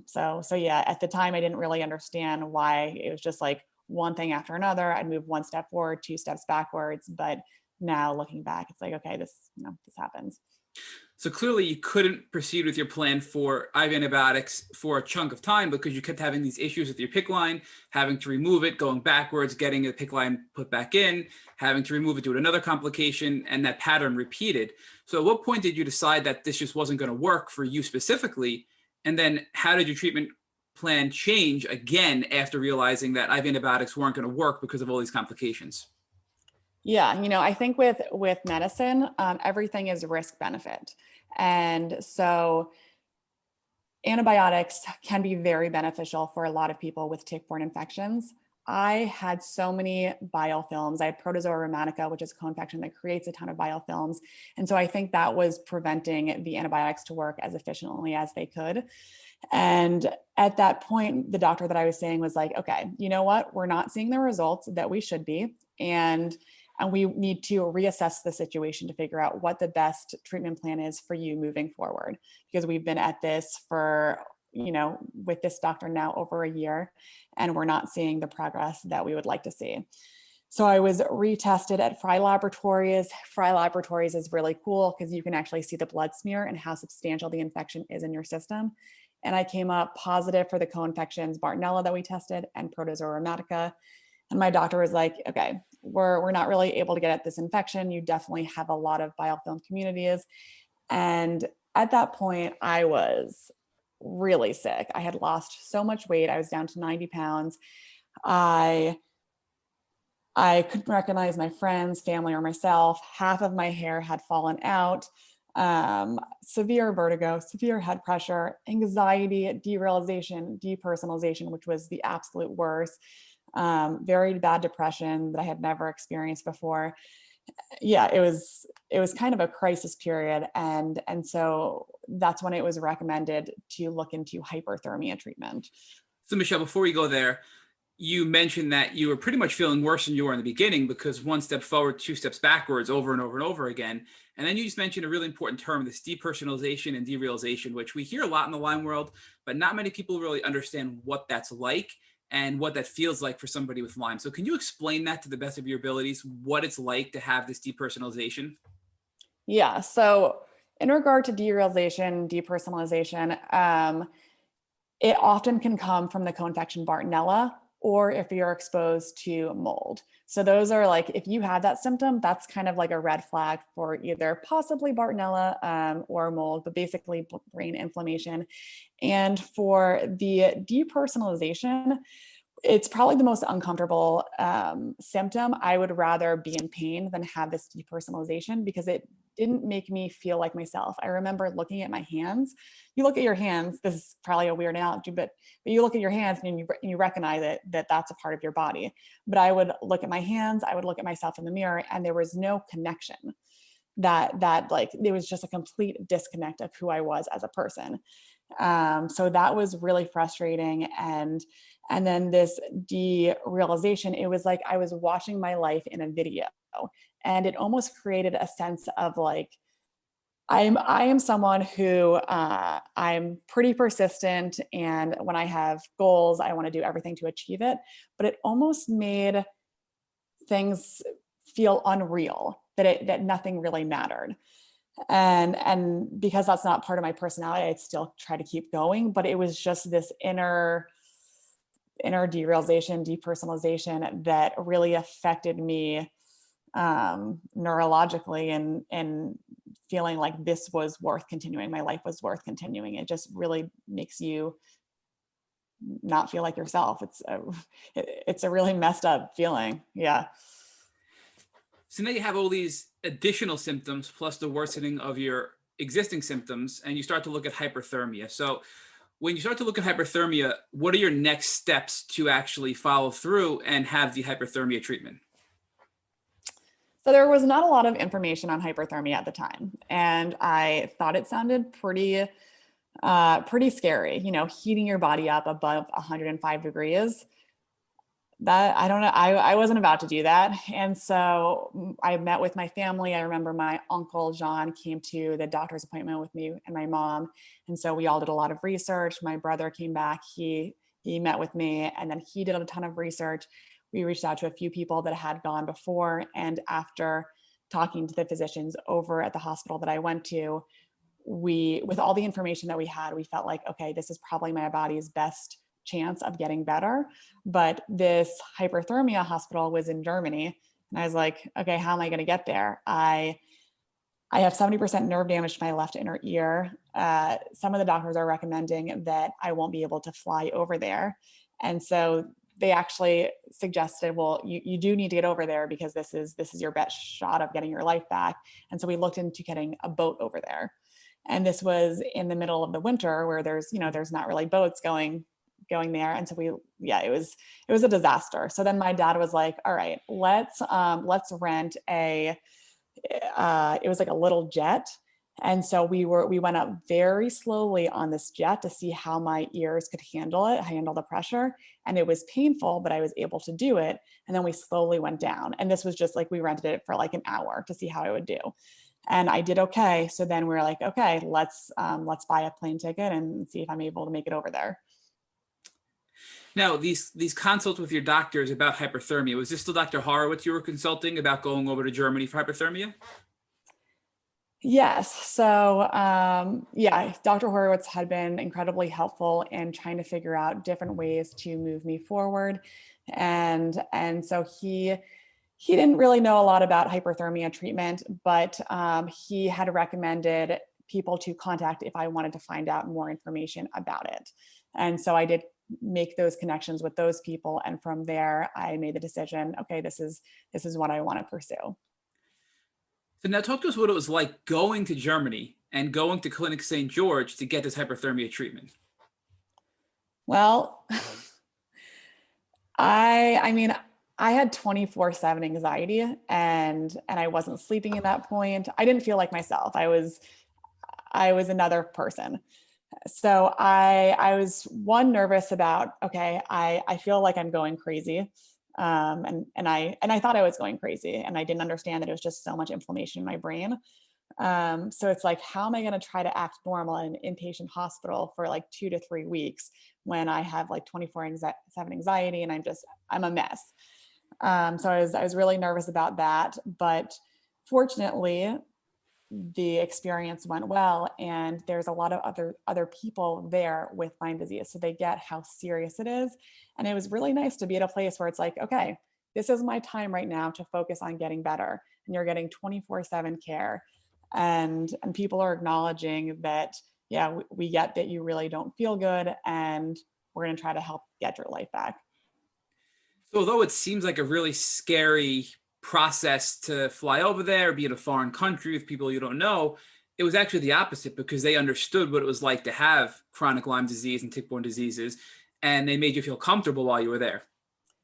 So yeah, at the time I didn't really understand why. It was just like one thing after another. I'd move one step forward, 2 steps backwards. But now looking back, it's like, okay, this happens. So clearly you couldn't proceed with your plan for IV antibiotics for a chunk of time because you kept having these issues with your PICC line, having to remove it, going backwards, getting the PICC line put back in, having to remove it due to another complication, and that pattern repeated. So at what point did you decide that this just wasn't going to work for you specifically? And then how did your treatment plan change again after realizing that IV antibiotics weren't going to work because of all these complications? Yeah, I think with medicine, everything is risk benefit. And so antibiotics can be very beneficial for a lot of people with tick-borne infections. I had so many biofilms. I had protozoa rheumatica, which is a co-infection that creates a ton of biofilms. And so I think that was preventing the antibiotics to work as efficiently as they could. And at that point, the doctor that I was seeing was like, okay, you know what? We're not seeing the results that we should be. And we need to reassess the situation to figure out what the best treatment plan is for you moving forward. Because we've been at this for, with this doctor now over a year, and we're not seeing the progress that we would like to see. So I was retested at Fry Laboratories. Fry Laboratories is really cool because you can actually see the blood smear and how substantial the infection is in your system. And I came up positive for the co-infections Bartonella that we tested and Protozoa rheumatica. And my doctor was like, okay, we're not really able to get at this infection. You definitely have a lot of biofilm communities. And at that point, I was really sick. I had lost so much weight. I was down to 90 pounds. I couldn't recognize my friends, family, or myself. Half of my hair had fallen out. Severe vertigo, severe head pressure, anxiety, derealization, depersonalization, which was the absolute worst. Very bad depression that I had never experienced before. Yeah, it was kind of a crisis period, and so that's when it was recommended to look into hyperthermia treatment. So Michelle, before we go there, you mentioned that you were pretty much feeling worse than you were in the beginning because one step forward, two steps backwards over and over and over again. And then you just mentioned a really important term, this depersonalization and derealization, which we hear a lot in the Lyme world, but not many people really understand what that's like and what that feels like for somebody with Lyme. So can you explain that to the best of your abilities, what it's like to have this depersonalization? Yeah, so in regard to derealization, depersonalization, it often can come from the co-infection Bartonella or if you're exposed to mold. So those are like, if you have that symptom, that's kind of like a red flag for either possibly Bartonella or mold, but basically brain inflammation. And for the depersonalization, it's probably the most uncomfortable symptom. I would rather be in pain than have this depersonalization because it didn't make me feel like myself. I remember looking at my hands. You look at your hands, this is probably a weird analogy, but you look at your hands and you recognize it, that's a part of your body. But I would look at my hands, I would look at myself in the mirror, and there was no connection. That like, it was just a complete disconnect of who I was as a person. So that was really frustrating. And then this derealization, it was like I was watching my life in a video, and it almost created a sense of like, I am someone who I'm pretty persistent, and when I have goals, I want to do everything to achieve it. But it almost made things feel unreal, that nothing really mattered. And because that's not part of my personality, I'd still try to keep going. But it was just this inner derealization, depersonalization that really affected me neurologically, and feeling like this was worth continuing. My life was worth continuing. It just really makes you not feel like yourself. It's a really messed up feeling. Yeah. So now you have all these additional symptoms plus the worsening of your existing symptoms, and you start to look at hyperthermia. So when you start to look at hyperthermia, what are your next steps to actually follow through and have the hyperthermia treatment? So there was not a lot of information on hyperthermia at the time, and I thought it sounded pretty scary. You know, heating your body up above 105 degrees. That, I don't know, I wasn't about to do that. And so I met with my family. I remember my uncle John came to the doctor's appointment with me and my mom, and so we all did a lot of research. My brother came back. He met with me, and then he did a ton of research. We reached out to a few people that had gone before, and after talking to the physicians over at the hospital that I went to, with all the information that we had, we felt like, okay, this is probably my body's best chance of getting better. But this hyperthermia hospital was in Germany, and I was like, okay, how am I going to get there? I have 70% nerve damage to my left inner ear. Some of the doctors are recommending that I won't be able to fly over there. And so they actually suggested, well, you do need to get over there because this is your best shot of getting your life back. And so we looked into getting a boat over there. And this was in the middle of the winter where there's not really boats going there. And so it was a disaster. So then my dad was like, all right, let's rent it was like a little jet. And so we went up very slowly on this jet to see how my ears could handle the pressure. And it was painful, but I was able to do it. And then we slowly went down. And this was just like, we rented it for like an hour to see how I would do. And I did okay. So then we were like, okay, let's buy a plane ticket and see if I'm able to make it over there. Now, these consults with your doctors about hyperthermia, was this still Dr. Horowitz you were consulting about going over to Germany for hyperthermia? Yes. So, yeah, Dr. Horowitz had been incredibly helpful in trying to figure out different ways to move me forward. And so he didn't really know a lot about hyperthermia treatment, but he had recommended people to contact if I wanted to find out more information about it. And so I did make those connections with those people. And from there, I made the decision, okay, this is what I want to pursue. So now talk to us what it was like going to Germany and going to Clinic St. George to get this hyperthermia treatment. Well, I mean, I had 24/7 anxiety and I wasn't sleeping at that point. I didn't feel like myself. I was another person. So I was one nervous about, okay, I feel like I'm going crazy. And I thought I was going crazy and I didn't understand that it was just so much inflammation in my brain. So it's like, how am I going to try to act normal in an inpatient hospital for like 2 to 3 weeks when I have like 24/7 anxiety and I'm a mess. So I was really nervous about that, but fortunately the experience went well and there's a lot of other people there with Lyme disease, so they get how serious it is. And it was really nice to be at a place where it's like, okay, this is my time right now to focus on getting better, and you're getting 24/7 care, and people are acknowledging that, yeah, we get that you really don't feel good and we're going to try to help get your life back. So although it seems like a really scary process to fly over there, be in a foreign country with people you don't know, it was actually the opposite because they understood what it was like to have chronic Lyme disease and tick-borne diseases, and they made you feel comfortable while you were there.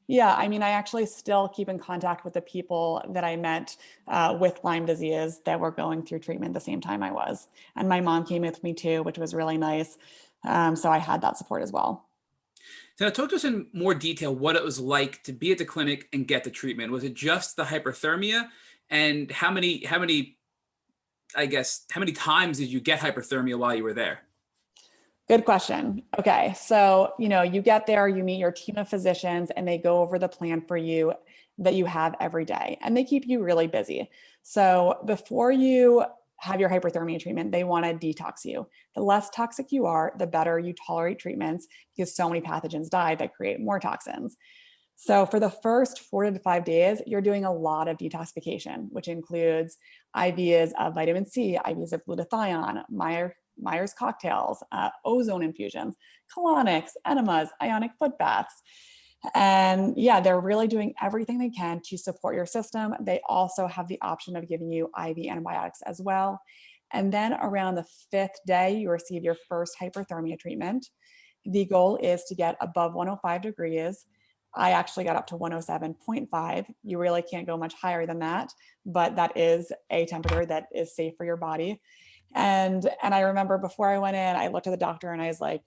Yeah, I mean, I actually still keep in contact with the people that I met with Lyme disease that were going through treatment the same time I was. And my mom came with me too, which was really nice. So I had that support as well. So now talk to us in more detail what it was like to be at the clinic and get the treatment. Was it just the hyperthermia? And how many times did you get hyperthermia while you were there? Good question. Okay. So, you get there, you meet your team of physicians, and they go over the plan for you that you have every day, and they keep you really busy. So, before you have your hyperthermia treatment, they want to detox you. The less toxic you are, the better you tolerate treatments because so many pathogens die that create more toxins. So, for the first 4 to 5 days, you're doing a lot of detoxification, which includes IVs of vitamin C, IVs of glutathione, Myers cocktails, ozone infusions, colonics, enemas, ionic foot baths. And yeah, they're really doing everything they can to support your system. They also have the option of giving you IV antibiotics as well. And then around the 5th day, you receive your first hyperthermia treatment. The goal is to get above 105 degrees. I actually got up to 107.5. You really can't go much higher than that, but that is a temperature that is safe for your body. And I remember before I went in, I looked at the doctor and I was like,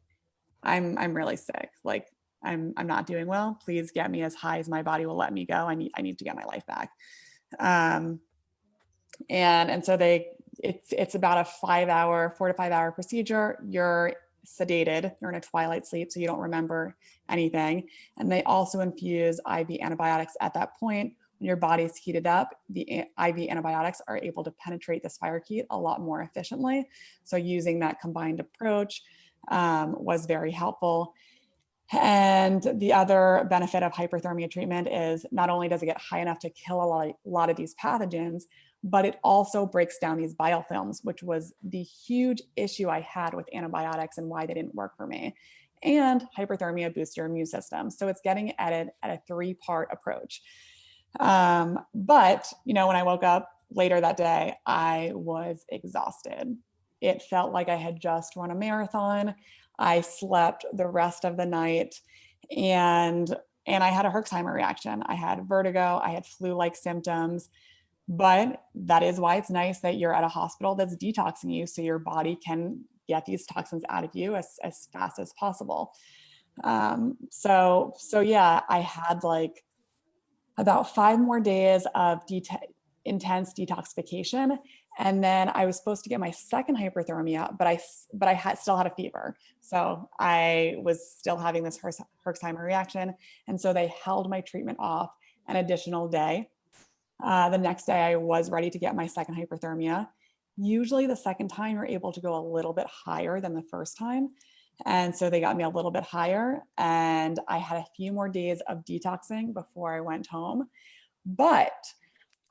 I'm really sick. Like I'm not doing well. Please get me as high as my body will let me go. I need to get my life back. Um, and so it's about a 4 to 5 hour procedure. You're sedated, you're in a twilight sleep, so you don't remember anything. And they also infuse IV antibiotics at that point. When your body's heated up, the IV antibiotics are able to penetrate the spirochete a lot more efficiently. So using that combined approach was very helpful. And the other benefit of hyperthermia treatment is not only does it get high enough to kill a lot of these pathogens, but it also breaks down these biofilms, which was the huge issue I had with antibiotics and why they didn't work for me. And hyperthermia boosts your immune system. So it's getting at it at a 3-part approach. But when I woke up later that day, I was exhausted. It felt like I had just run a marathon. I slept the rest of the night, and I had a Herxheimer reaction. I had vertigo, I had flu-like symptoms, but that is why it's nice that you're at a hospital that's detoxing you so your body can get these toxins out of you as fast as possible. So yeah, I had like about 5 more days of intense detoxification. And then I was supposed to get my second hyperthermia, but still had a fever. So I was still having this Herxheimer reaction. And so they held my treatment off an additional day. The next day I was ready to get my second hyperthermia. Usually the second time you're able to go a little bit higher than the first time. And so they got me a little bit higher, and I had a few more days of detoxing before I went home. But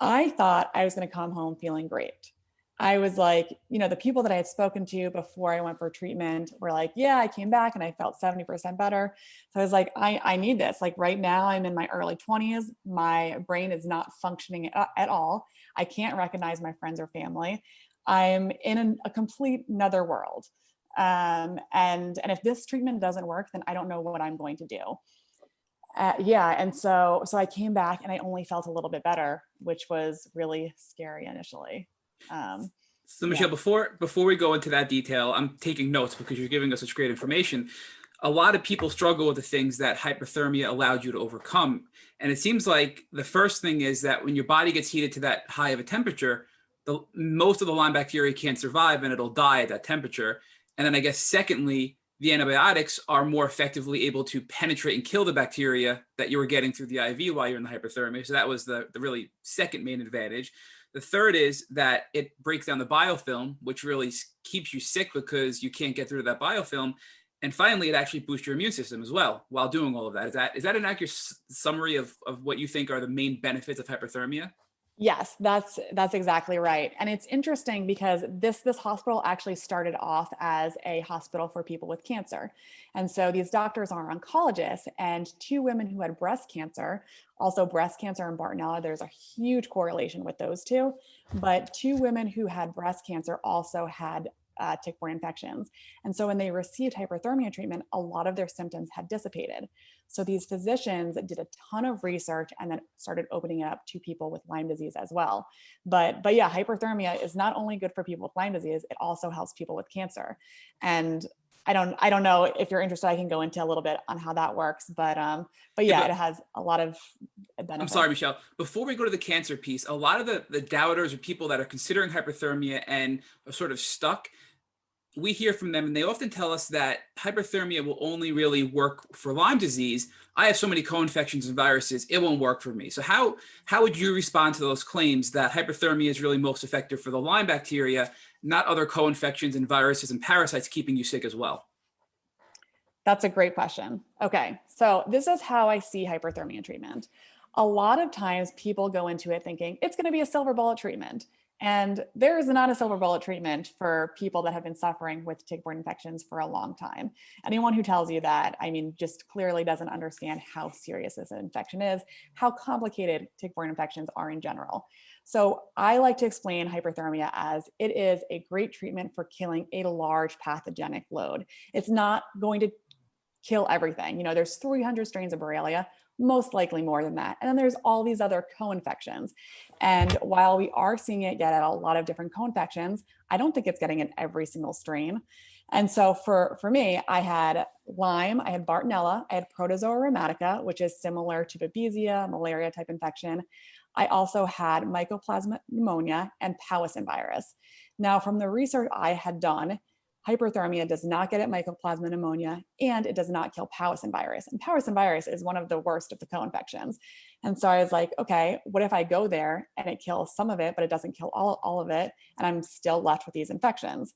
I thought I was going to come home feeling great. I was like, the people that I had spoken to before I went for treatment were like, yeah, I came back and I felt 70% better. So I was like, I need this. Like right now I'm in my early 20s. My brain is not functioning at all. I can't recognize my friends or family. I'm in a complete another world. And if this treatment doesn't work, then I don't know what I'm going to do. And so I came back and I only felt a little bit better, which was really scary initially. So Michelle, before we go into that detail, I'm taking notes because you're giving us such great information. A lot of people struggle with the things that hyperthermia allowed you to overcome. And it seems like the first thing is that when your body gets heated to that high of a temperature, most of the Lyme bacteria can't survive and it'll die at that temperature. And then I guess secondly, the antibiotics are more effectively able to penetrate and kill the bacteria that you were getting through the IV while you're in the hyperthermia. So that was the really second main advantage. The third is that it breaks down the biofilm, which really keeps you sick because you can't get through that biofilm. And finally, it actually boosts your immune system as well while doing all of that. Is that an accurate summary of what you think are the main benefits of hyperthermia? Yes, that's exactly right. And it's interesting because this hospital actually started off as a hospital for people with cancer. And so these doctors are oncologists, and two women who had breast cancer, also breast cancer and Bartonella, there's a huge correlation with those two, but two women who had breast cancer also had tick-borne infections. And so when they received hyperthermia treatment, a lot of their symptoms had dissipated. So these physicians did a ton of research and then started opening it up to people with Lyme disease as well. But yeah, hyperthermia is not only good for people with Lyme disease, it also helps people with cancer. And I don't know if you're interested, I can go into a little bit on how that works, but yeah, it has a lot of benefits. I'm sorry, Michelle. Before we go to the cancer piece, a lot of the doubters or people that are considering hyperthermia and are sort of stuck, we hear from them and they often tell us that hyperthermia will only really work for Lyme disease. I have so many co-infections and viruses, it won't work for me. So how would you respond to those claims that hyperthermia is really most effective for the Lyme bacteria, not other co-infections and viruses and parasites keeping you sick as well? That's a great question. Okay, so this is how I see hyperthermia treatment. A lot of times people go into it thinking it's going to be a silver bullet treatment. And there is not a silver bullet treatment for people that have been suffering with tick-borne infections for a long time. Anyone who tells you that, just clearly doesn't understand how serious this infection is, how complicated tick-borne infections are in general. So I like to explain hyperthermia as it is a great treatment for killing a large pathogenic load. It's not going to kill everything. There's 300 strains of Borrelia, most likely more than that. And then there's all these other co-infections. And while we are seeing it get at a lot of different co-infections, I don't think it's getting in every single strain. And so for me, I had Lyme, I had Bartonella, I had Protozoa rheumatica, which is similar to Babesia, malaria type infection. I also had Mycoplasma pneumonia and Powassan virus. Now, from the research I had done, hyperthermia does not get at Mycoplasma pneumonia, and it does not kill Powassan virus. And Powassan virus is one of the worst of the co-infections. And so I was like, okay, what if I go there and it kills some of it, but it doesn't kill all of it, and I'm still left with these infections?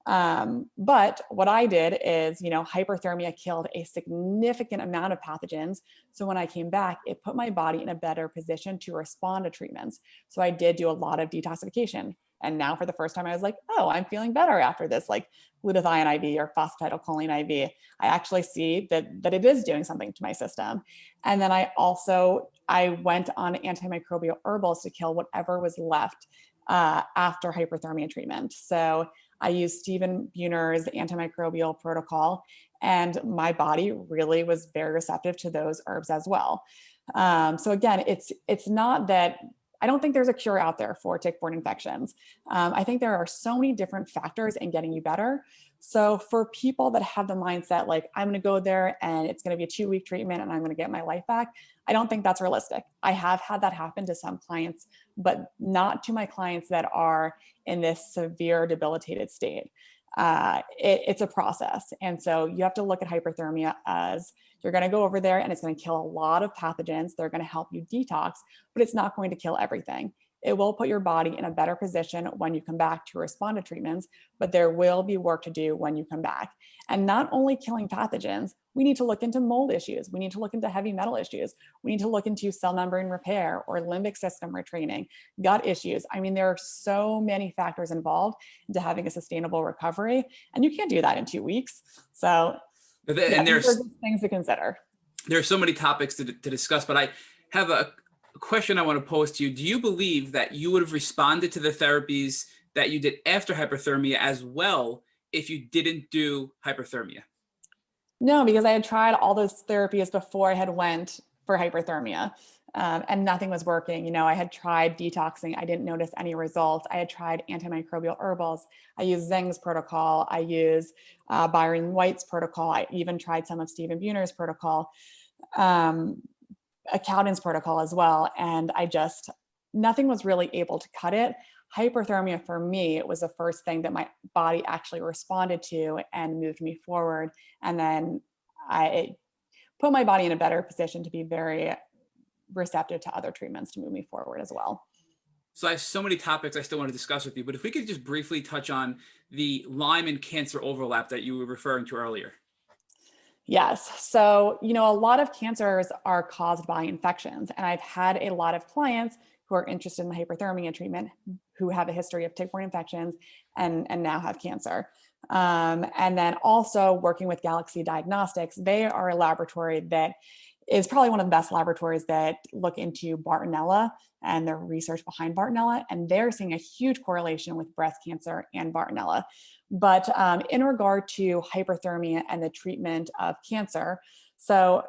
But what I did is, hyperthermia killed a significant amount of pathogens. So when I came back, it put my body in a better position to respond to treatments. So I did do a lot of detoxification. And now for the first time, I was like, oh, I'm feeling better after this, like glutathione IV or phosphatidylcholine IV. I actually see that it is doing something to my system. And then I went on antimicrobial herbals to kill whatever was left after hyperthermia treatment. So I used Stephen Buhner's antimicrobial protocol, and my body really was very receptive to those herbs as well. So again, it's not that I don't think there's a cure out there for tick-borne infections. I think there are so many different factors in getting you better. So for people that have the mindset, like, I'm going to go there and it's going to be a 2-week treatment and I'm going to get my life back, I don't think that's realistic. I have had that happen to some clients, but not to my clients that are in this severe debilitated state. It's a process. And so you have to look at hyperthermia as you're going to go over there and it's going to kill a lot of pathogens. They're going to help you detox, but it's not going to kill everything. It will put your body in a better position when you come back to respond to treatments, but there will be work to do when you come back. And not only killing pathogens, we need to look into mold issues. We need to look into heavy metal issues. We need to look into cell membrane repair or limbic system retraining, gut issues. I mean, there are so many factors involved into having a sustainable recovery, and you can't do that in 2 weeks. So, and there's things to consider. There are so many topics to discuss, but I have a question I want to pose to you. Do you believe that you would have responded to the therapies that you did after hyperthermia as well if you didn't do hyperthermia? No, because I had tried all those therapies before I had went for hyperthermia, and nothing was working. You know, I had tried detoxing. I didn't notice any results. I had tried antimicrobial herbals. I used Zeng's protocol. I used Byron White's protocol. I even tried some of Stephen Buhner's protocol, Cowden's protocol as well. And nothing was really able to cut it. Hyperthermia for me was the first thing that my body actually responded to and moved me forward. And then it put my body in a better position to be very receptive to other treatments to move me forward as well. So I have so many topics I still want to discuss with you, but if we could just briefly touch on the Lyme and cancer overlap that you were referring to earlier. Yes. So, you know, a lot of cancers are caused by infections. And I've had a lot of clients who are interested in the hyperthermia treatment who have a history of tick-borne infections and now have cancer. And then also working with Galaxy Diagnostics, they are a laboratory that is probably one of the best laboratories that look into Bartonella and the research behind Bartonella. And they're seeing a huge correlation with breast cancer and Bartonella. But in regard to hyperthermia and the treatment of cancer, so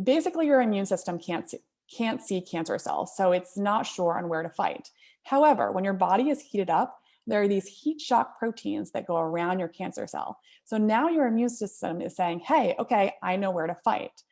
basically your immune system can't see cancer cells, so it's not sure on where to fight. However, when your body is heated up, there are these heat shock proteins that go around your cancer cell. So now your immune system is saying, hey, okay, I know where to fight.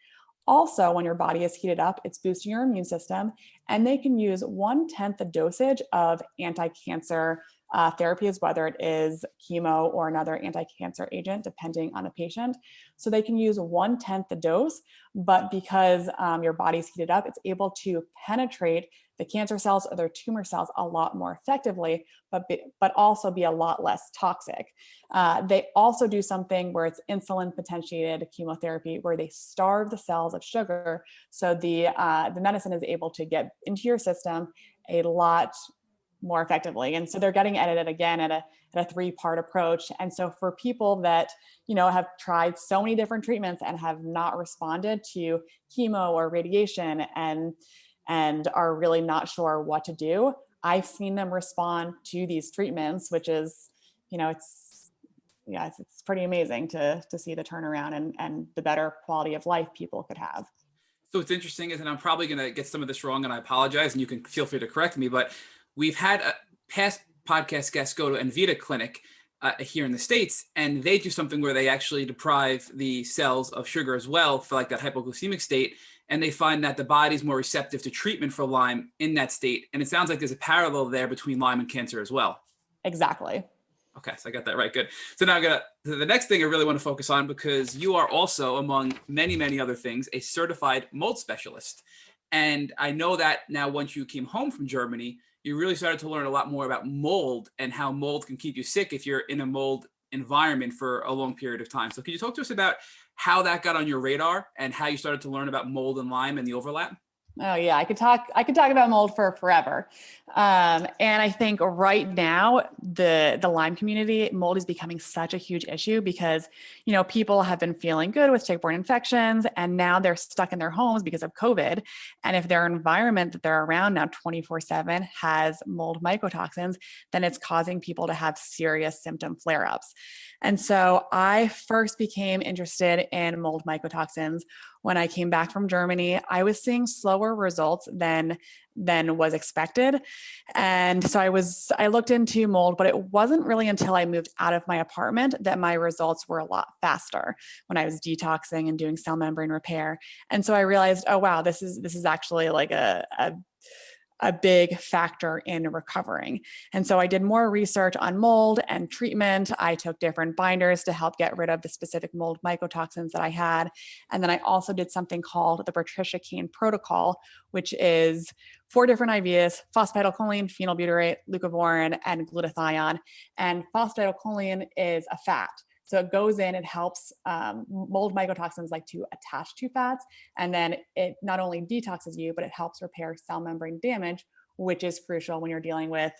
Also, when your body is heated up, it's boosting your immune system, and they can use 1/10 the dosage of anti-cancer therapies, whether it is chemo or another anti-cancer agent, depending on the patient. So they can use 1/10 the dose, but because your body's heated up, it's able to penetrate the cancer cells or their tumor cells a lot more effectively, but also be a lot less toxic. They also do something where it's insulin potentiated chemotherapy, where they starve the cells of sugar, so the medicine is able to get into your system a lot more effectively. And so they're getting at it again at a 3-part approach. And so for people that, you know, have tried so many different treatments and have not responded to chemo or radiation and are really not sure what to do, I've seen them respond to these treatments, which is, you know, it's pretty amazing to see the turnaround and the better quality of life people could have. So what's interesting is, and I'm probably going to get some of this wrong, and I apologize, and you can feel free to correct me, but we've had past podcast guests go to Envita Clinic here in the States, and they do something where they actually deprive the cells of sugar as well for like that hypoglycemic state. And they find that the body's more receptive to treatment for Lyme in that state. And it sounds like there's a parallel there between Lyme and cancer as well. Exactly. Okay, so I got that right. Good. So now the next thing I really want to focus on, because you are also, among many, many other things, a certified mold specialist. And I know that now once you came home from Germany, you really started to learn a lot more about mold and how mold can keep you sick if you're in a mold environment for a long period of time. So can you talk to us about how that got on your radar and how you started to learn about mold and Lyme and the overlap? Oh yeah, I could talk about mold for forever. And I think right now the Lyme community, mold is becoming such a huge issue because, you know, people have been feeling good with tick-borne infections and now they're stuck in their homes because of COVID. And if their environment that they're around now 24/7 has mold mycotoxins, then it's causing people to have serious symptom flare-ups. And so I first became interested in mold mycotoxins when I came back from Germany. I was seeing slow slower results than was expected. And so I looked into mold, but it wasn't really until I moved out of my apartment that my results were a lot faster when I was detoxing and doing cell membrane repair. And so I realized, oh wow, this is actually like a big factor in recovering. And so I did more research on mold and treatment. I took different binders to help get rid of the specific mold mycotoxins that I had. And then I also did something called the Patricia Kane protocol, which is 4 different IVs: phosphatidylcholine, phenylbutyrate, leucovorin, and glutathione. And phosphatidylcholine is a fat. So it goes in, it helps mold mycotoxins like to attach to fats. And then it not only detoxes you, but it helps repair cell membrane damage, which is crucial when you're dealing with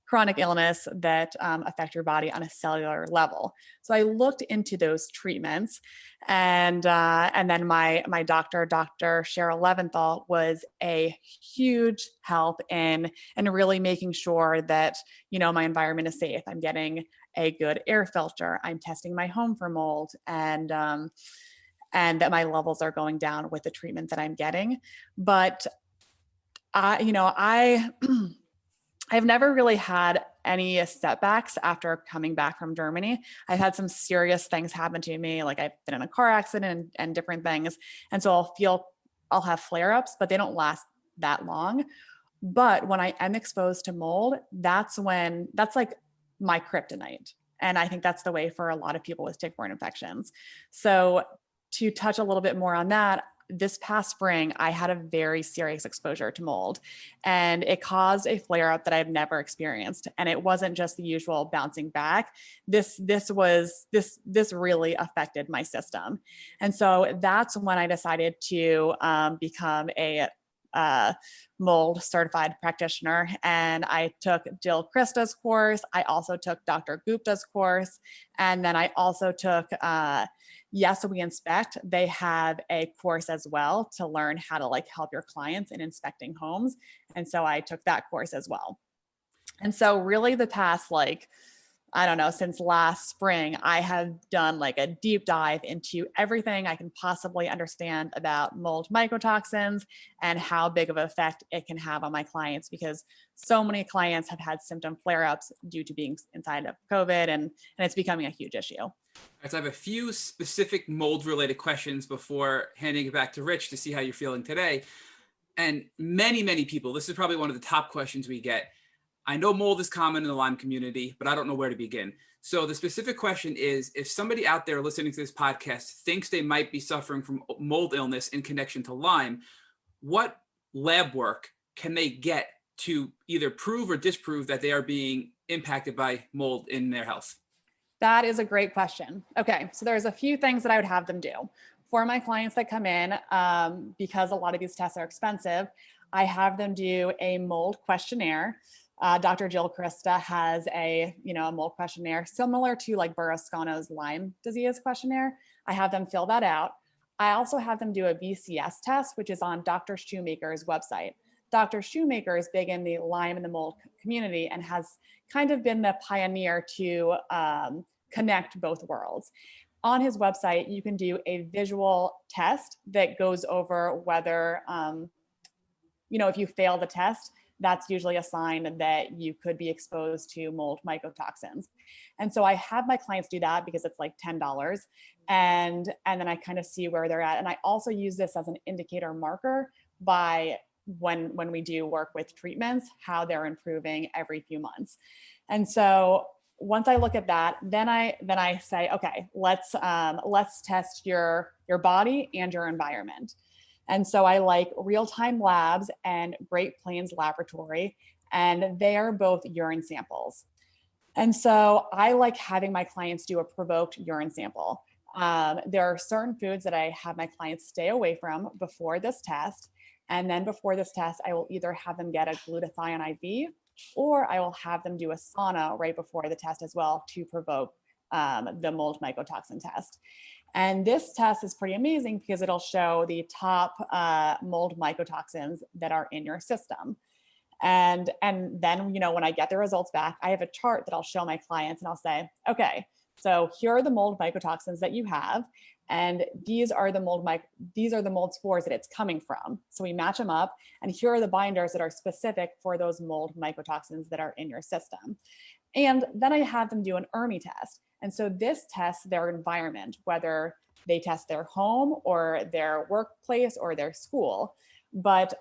chronic illness that affect your body on a cellular level. So I looked into those treatments, and then my doctor, Dr. Cheryl Leventhal, was a huge help in really making sure that, you know, my environment is safe. I'm getting a good air filter. I'm testing my home for mold, and that my levels are going down with the treatment that I'm getting. But I've never really had any setbacks after coming back from Germany. I've had some serious things happen to me, like I've been in a car accident and different things. And so I'll have flare-ups, but they don't last that long. But when I am exposed to mold, that's like my kryptonite. And I think that's the way for a lot of people with tick-borne infections. So to touch a little bit more on that, this past spring, I had a very serious exposure to mold, and it caused a flare-up that I've never experienced. And it wasn't just the usual bouncing back. This really affected my system. And so that's when I decided to become a mold certified practitioner. And I took Jill Krista's course. I also took Dr. Gupta's course. And then I also took Yes, We Inspect. They have a course as well to learn how to like help your clients in inspecting homes. And so I took that course as well. And so really the past, like, I don't know, since last spring, I have done like a deep dive into everything I can possibly understand about mold mycotoxins and how big of an effect it can have on my clients, because so many clients have had symptom flare-ups due to being inside of COVID, and it's becoming a huge issue. All right, so I have a few specific mold-related questions before handing it back to Rich to see how you're feeling today. And many, many people, this is probably one of the top questions we get. I know mold is common in the Lyme community, but I don't know where to begin. So the specific question is, if somebody out there listening to this podcast thinks they might be suffering from mold illness in connection to Lyme, what lab work can they get to either prove or disprove that they are being impacted by mold in their health? That is a great question. Okay, so there's a few things that I would have them do. For my clients that come in, because a lot of these tests are expensive, I have them do a mold questionnaire. Dr. Jill Krista has a mold questionnaire similar to like Burrascano's Lyme disease questionnaire. I have them fill that out. I also have them do a VCS test, which is on Dr. Shoemaker's website. Dr. Shoemaker is big in the Lyme and the mold community and has kind of been the pioneer to connect both worlds. On his website, you can do a visual test that goes over whether, if you fail the test, that's usually a sign that you could be exposed to mold mycotoxins. And so I have my clients do that because it's like $10. And then I kind of see where they're at. And I also use this as an indicator marker by when we do work with treatments, how they're improving every few months. And so once I look at that, then I say, okay, let's test your body and your environment. And so I like Real-Time Labs and Great Plains Laboratory, and they are both urine samples. And so I like having my clients do a provoked urine sample. There are certain foods that I have my clients stay away from before this test. And then before this test, I will either have them get a glutathione IV, or I will have them do a sauna right before the test as well to provoke the mold mycotoxin test. And this test is pretty amazing because it'll show the top mold mycotoxins that are in your system. And then, when I get the results back, I have a chart that I'll show my clients and I'll say, okay, so here are the mold mycotoxins that you have. And these are the mold spores that it's coming from. So we match them up, and here are the binders that are specific for those mold mycotoxins that are in your system. And then I have them do an ERMI test. And so this tests their environment, whether they test their home or their workplace or their school. But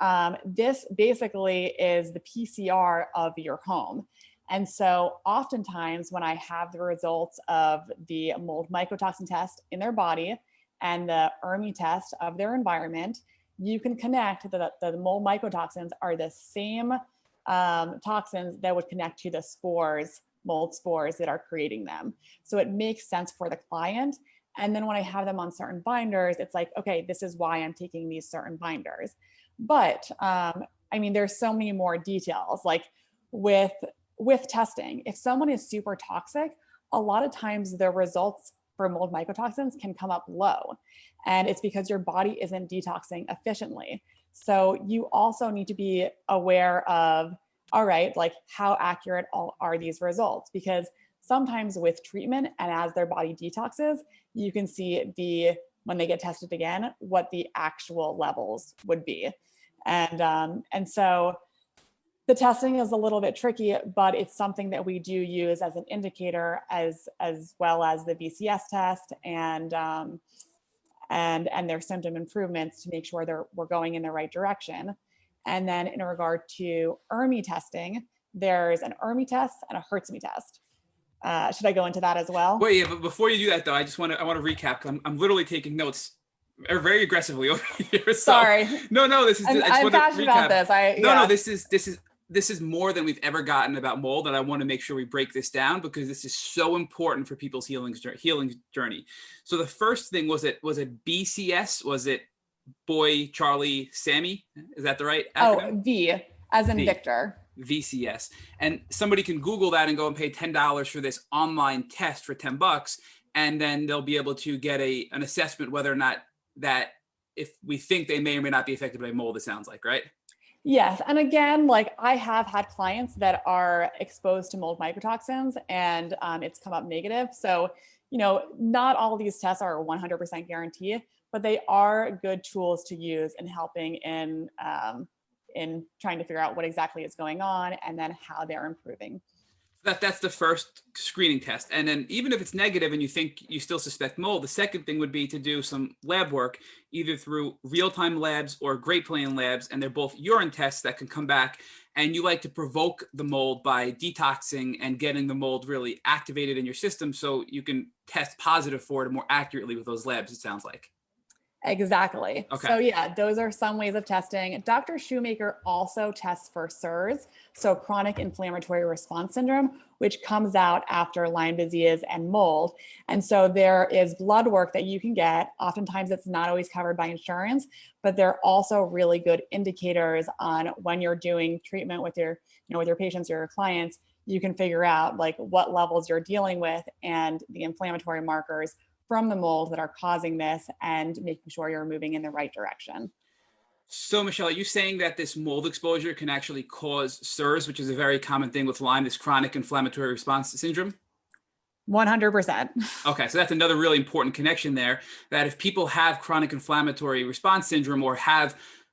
this basically is the PCR of your home. And so oftentimes when I have the results of the mold mycotoxin test in their body and the ERMI test of their environment, you can connect that the mold mycotoxins are the same toxins that would connect to the spores, mold spores that are creating them. So it makes sense for the client. And then when I have them on certain binders, it's like, okay, this is why I'm taking these certain binders. But I mean, there's so many more details, like with testing. If someone is super toxic, a lot of times the results for mold mycotoxins can come up low. And it's because your body isn't detoxing efficiently. So you also need to be aware of, all right, like how accurate are these results? Because sometimes with treatment and as their body detoxes, you can see when they get tested again, what the actual levels would be. And so the testing is a little bit tricky, but it's something that we do use as an indicator as well as the VCS test and their symptom improvements to make sure we're going in the right direction. And then in regard to ERMI testing, there's an ERMI test and a Hertzme test. Should I go into that as well? Wait, yeah, but before you do that though, I want to recap. I'm literally taking notes very aggressively over here. So, sorry. No, this is. I'm passionate about this. No, this is more than we've ever gotten about mold, and I want to make sure we break this down because this is so important for people's healing journey. So the first thing was it BCS? Was it Boy Charlie Sammy? Is that the right acronym? Oh, V as in Victor. VCS. And somebody can Google that and go and pay $10 for this online test for $10, and then they'll be able to get an assessment whether or not that if we think they may or may not be affected by mold, it sounds like, right? Yes. And again, like I have had clients that are exposed to mold mycotoxins and it's come up negative. So, not all of these tests are 100% guaranteed, but they are good tools to use in helping in trying to figure out what exactly is going on and then how they're improving. That's the first screening test. And then even if it's negative and you think you still suspect mold, the second thing would be to do some lab work, either through real-time labs or Great Plains labs. And they're both urine tests that can come back. And you like to provoke the mold by detoxing and getting the mold really activated in your system so you can test positive for it more accurately with those labs, it sounds like. Exactly. Okay. So yeah, those are some ways of testing. Dr. Shoemaker also tests for CIRS, so chronic inflammatory response syndrome, which comes out after Lyme disease and mold. And so there is blood work that you can get. Oftentimes it's not always covered by insurance, but they're also really good indicators on when you're doing treatment with your patients or your clients. You can figure out like what levels you're dealing with and the inflammatory markers from the mold that are causing this and making sure you're moving in the right direction. So Michelle, are you saying that this mold exposure can actually cause CIRS, which is a very common thing with Lyme, this chronic inflammatory response syndrome? 100%. Okay, so that's another really important connection there, that if people have chronic inflammatory response syndrome or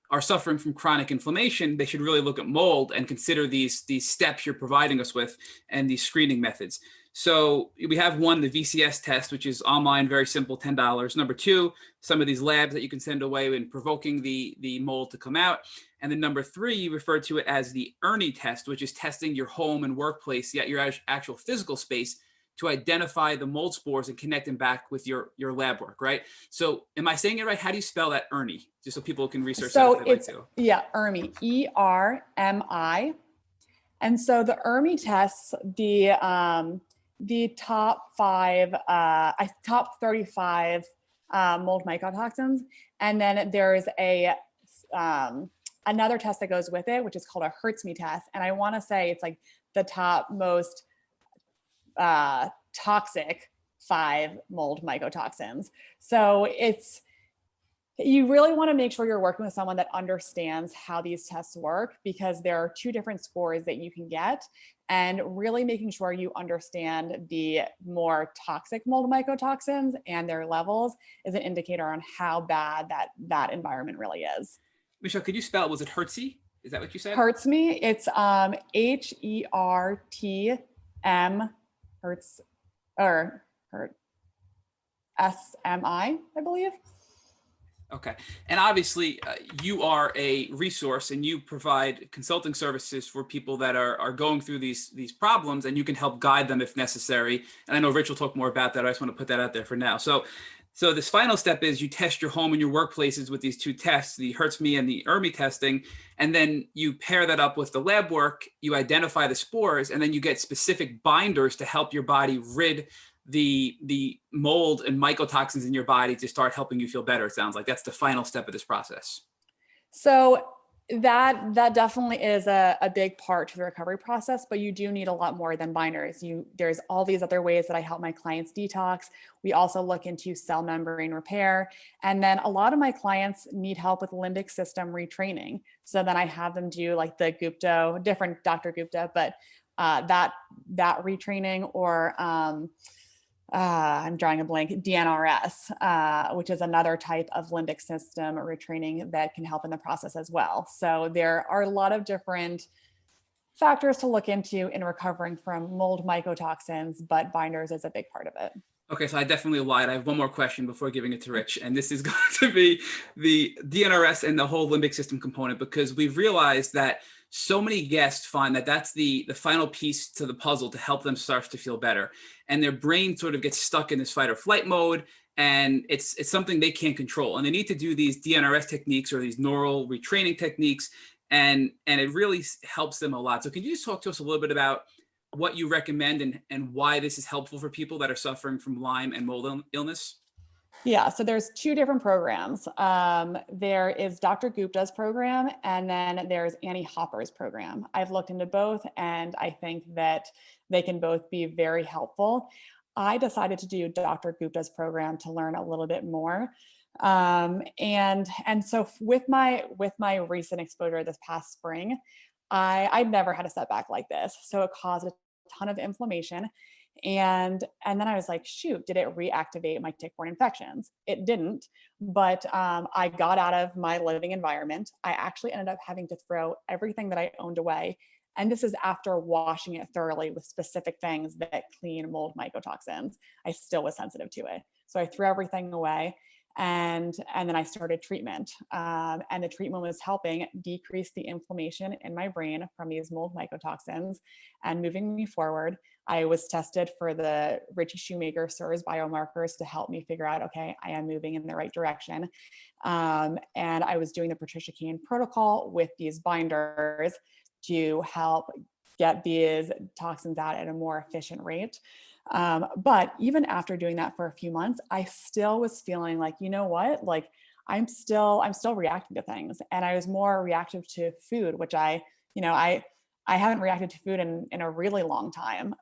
are suffering from chronic inflammation, they should really look at mold and consider these steps you're providing us with and these screening methods. So we have one, the VCS test, which is online, very simple, $10. Number two, some of these labs that you can send away in provoking the mold to come out. And then number three, you refer to it as the ERNI test, which is testing your home and workplace, yet your actual physical space, to identify the mold spores and connect them back with your lab work, right? So am I saying it right? How do you spell that ERNI? Just so people can research that if they'd like to. Yeah, ERMI, E-R-M-I. And so the ERMI tests the top 35 mold mycotoxins. And then there's another test that goes with it, which is called a Hertzme test. And I want to say it's like the top most toxic 5 mold mycotoxins. So you really want to make sure you're working with someone that understands how these tests work, because there are 2 different scores that you can get. and really making sure you understand the more toxic mold mycotoxins and their levels is an indicator on how bad that environment really is. Michelle, could you spell it? Was it Hertzy? Is that what you said? Hurts me. It's HERTM Hertz or Hurt SMI, I believe. Okay. And obviously, you are a resource and you provide consulting services for people that are going through these problems, and you can help guide them if necessary. And I know Rich will talk more about that. I just want to put that out there for now. So this final step is you test your home and your workplaces with these two tests, the HERTSME and the ERMI testing, and then you pair that up with the lab work, you identify the spores, and then you get specific binders to help your body rid the mold and mycotoxins in your body to start helping you feel better. It sounds like that's the final step of this process. So that definitely is a big part to the recovery process, but you do need a lot more than binders. There's all these other ways that I help my clients detox. We also look into cell membrane repair. And then a lot of my clients need help with limbic system retraining. So then I have them do like the Gupta, different Dr. Gupta, but that retraining, or I'm drawing a blank, DNRS, which is another type of limbic system retraining that can help in the process as well. So there are a lot of different factors to look into in recovering from mold mycotoxins, but binders is a big part of it. Okay, so I definitely lied. I have one more question before giving it to Rich, and this is going to be the DNRS and the whole limbic system component, because we've realized that so many guests find that that's the final piece to the puzzle to help them start to feel better. And their brain sort of gets stuck in this fight or flight mode, and it's something they can't control. And they need to do these DNRS techniques or these neural retraining techniques, and it really helps them a lot. So can you just talk to us a little bit about what you recommend and why this is helpful for people that are suffering from Lyme and mold illness? Yeah, so there's two different programs. There is Dr. Gupta's program, and then there's Annie Hopper's program. I've looked into both, and I think that they can both be very helpful. I decided to do Dr. Gupta's program to learn a little bit more. And so with my recent exposure this past spring, I'd never had a setback like this. So it caused a ton of inflammation. And then I was like, shoot, did it reactivate my tick-borne infections? It didn't, but I got out of my living environment. I actually ended up having to throw everything that I owned away. And this is after washing it thoroughly with specific things that clean mold mycotoxins. I still was sensitive to it. So I threw everything away. And then I started treatment. And the treatment was helping decrease the inflammation in my brain from these mold mycotoxins and moving me forward. I was tested for the Ritchie Shoemaker SIRS biomarkers to help me figure out, okay, I am moving in the right direction. And I was doing the Patricia Kane protocol with these binders to help get these toxins out at a more efficient rate. But even after doing that for a few months, I still was feeling like, you know what, like I'm still reacting to things. And I was more reactive to food, which I haven't reacted to food in a really long time.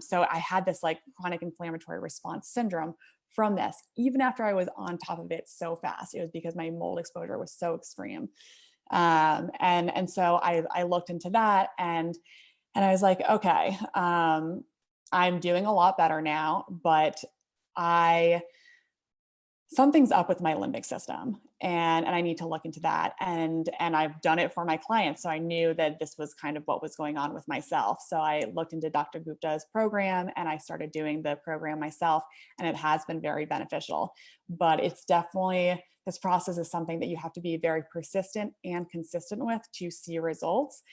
So I had this like chronic inflammatory response syndrome from this, even after I was on top of it so fast. It was because my mold exposure was so extreme. And so I looked into that, and I was like, okay, I'm doing a lot better now, but something's up with my limbic system, and I need to look into that. And I've done it for my clients. So I knew that this was kind of what was going on with myself. So I looked into Dr. Gupta's program, and I started doing the program myself, and it has been very beneficial. But it's definitely, this process is something that you have to be very persistent and consistent with to see results.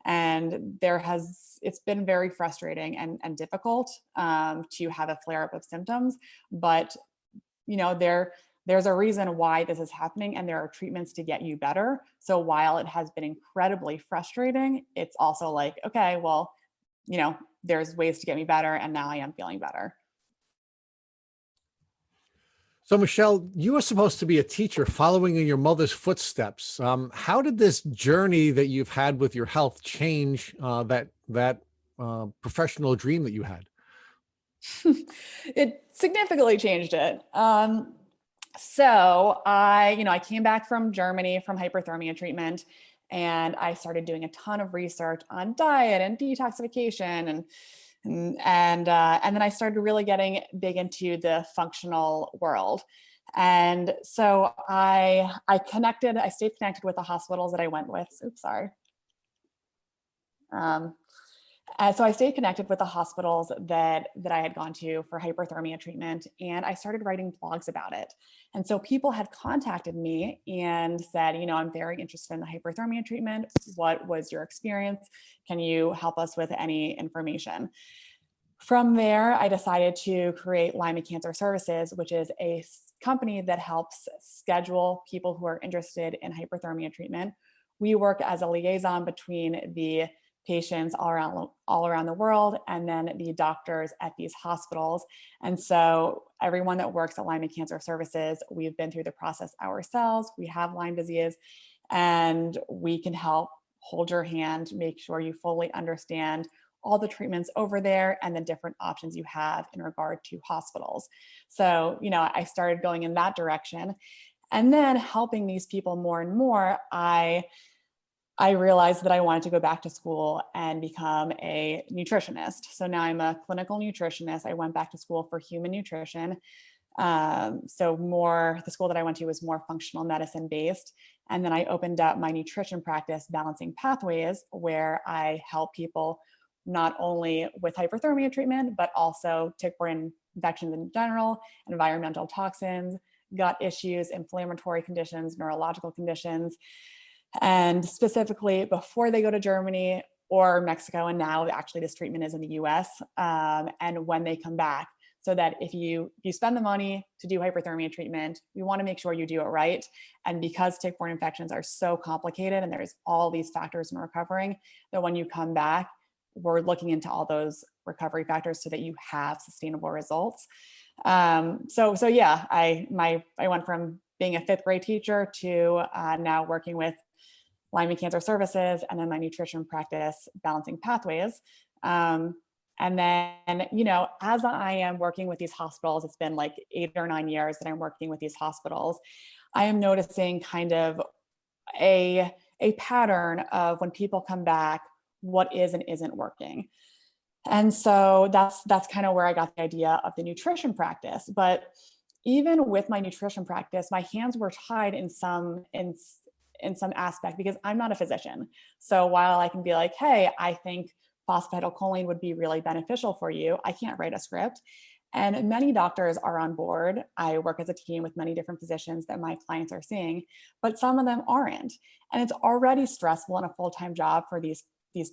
And it's been very frustrating and difficult to have a flare up of symptoms, but there's a reason why this is happening, and there are treatments to get you better. So while it has been incredibly frustrating, it's also like, okay, well, there's ways to get me better, and now I am feeling better. So, Michelle, you were supposed to be a teacher following in your mother's footsteps. How did this journey that you've had with your health change that professional dream that you had? It significantly changed it. So I came back from Germany from hyperthermia treatment, And I started doing a ton of research on diet and detoxification and then I started really getting big into the functional world. And so I stayed connected with the hospitals that I went with. Oops, sorry. And so I stayed connected with the hospitals that I had gone to for hyperthermia treatment, and I started writing blogs about it. And so people had contacted me and said, I'm very interested in the hyperthermia treatment. What was your experience? Can you help us with any information? From there, I decided to create Lyme Cancer Services, which is a company that helps schedule people who are interested in hyperthermia treatment. We work as a liaison between the patients all around the world and then the doctors at these hospitals. And so everyone that works at Lyme Cancer Services, we've been through the process ourselves. We have Lyme disease, and we can help hold your hand, make sure you fully understand all the treatments over there and the different options you have in regard to hospitals. So, I started going in that direction, and then helping these people more and more, I realized that I wanted to go back to school and become a nutritionist. So now I'm a clinical nutritionist. I went back to school for human nutrition. The school that I went to was more functional medicine based. And then I opened up my nutrition practice, Balancing Pathways, where I help people not only with hyperthermia treatment, but also tick-borne infections in general, environmental toxins, gut issues, inflammatory conditions, neurological conditions. And specifically before they go to Germany or Mexico, and now actually this treatment is in the US, and when they come back, so that if you spend the money to do hyperthermia treatment, we want to make sure you do it right. And because tick-borne infections are so complicated and there's all these factors in recovering, that when you come back, we're looking into all those recovery factors so that you have sustainable results. I went from being a fifth grade teacher to now working with Lyme Cancer Services, and then my nutrition practice, Balancing Pathways. And then, as I am working with these hospitals, it's been like 8 or 9 years that I'm working with these hospitals. I am noticing kind of a pattern of when people come back, what is and isn't working. And so that's kind of where I got the idea of the nutrition practice. But even with my nutrition practice, my hands were tied in some aspect because I'm not a physician. So while I can be like, hey, I think phosphatidylcholine would be really beneficial for you, I can't write a script. And many doctors are on board. I work as a team with many different physicians that my clients are seeing, but some of them aren't. And it's already stressful in a full-time job for these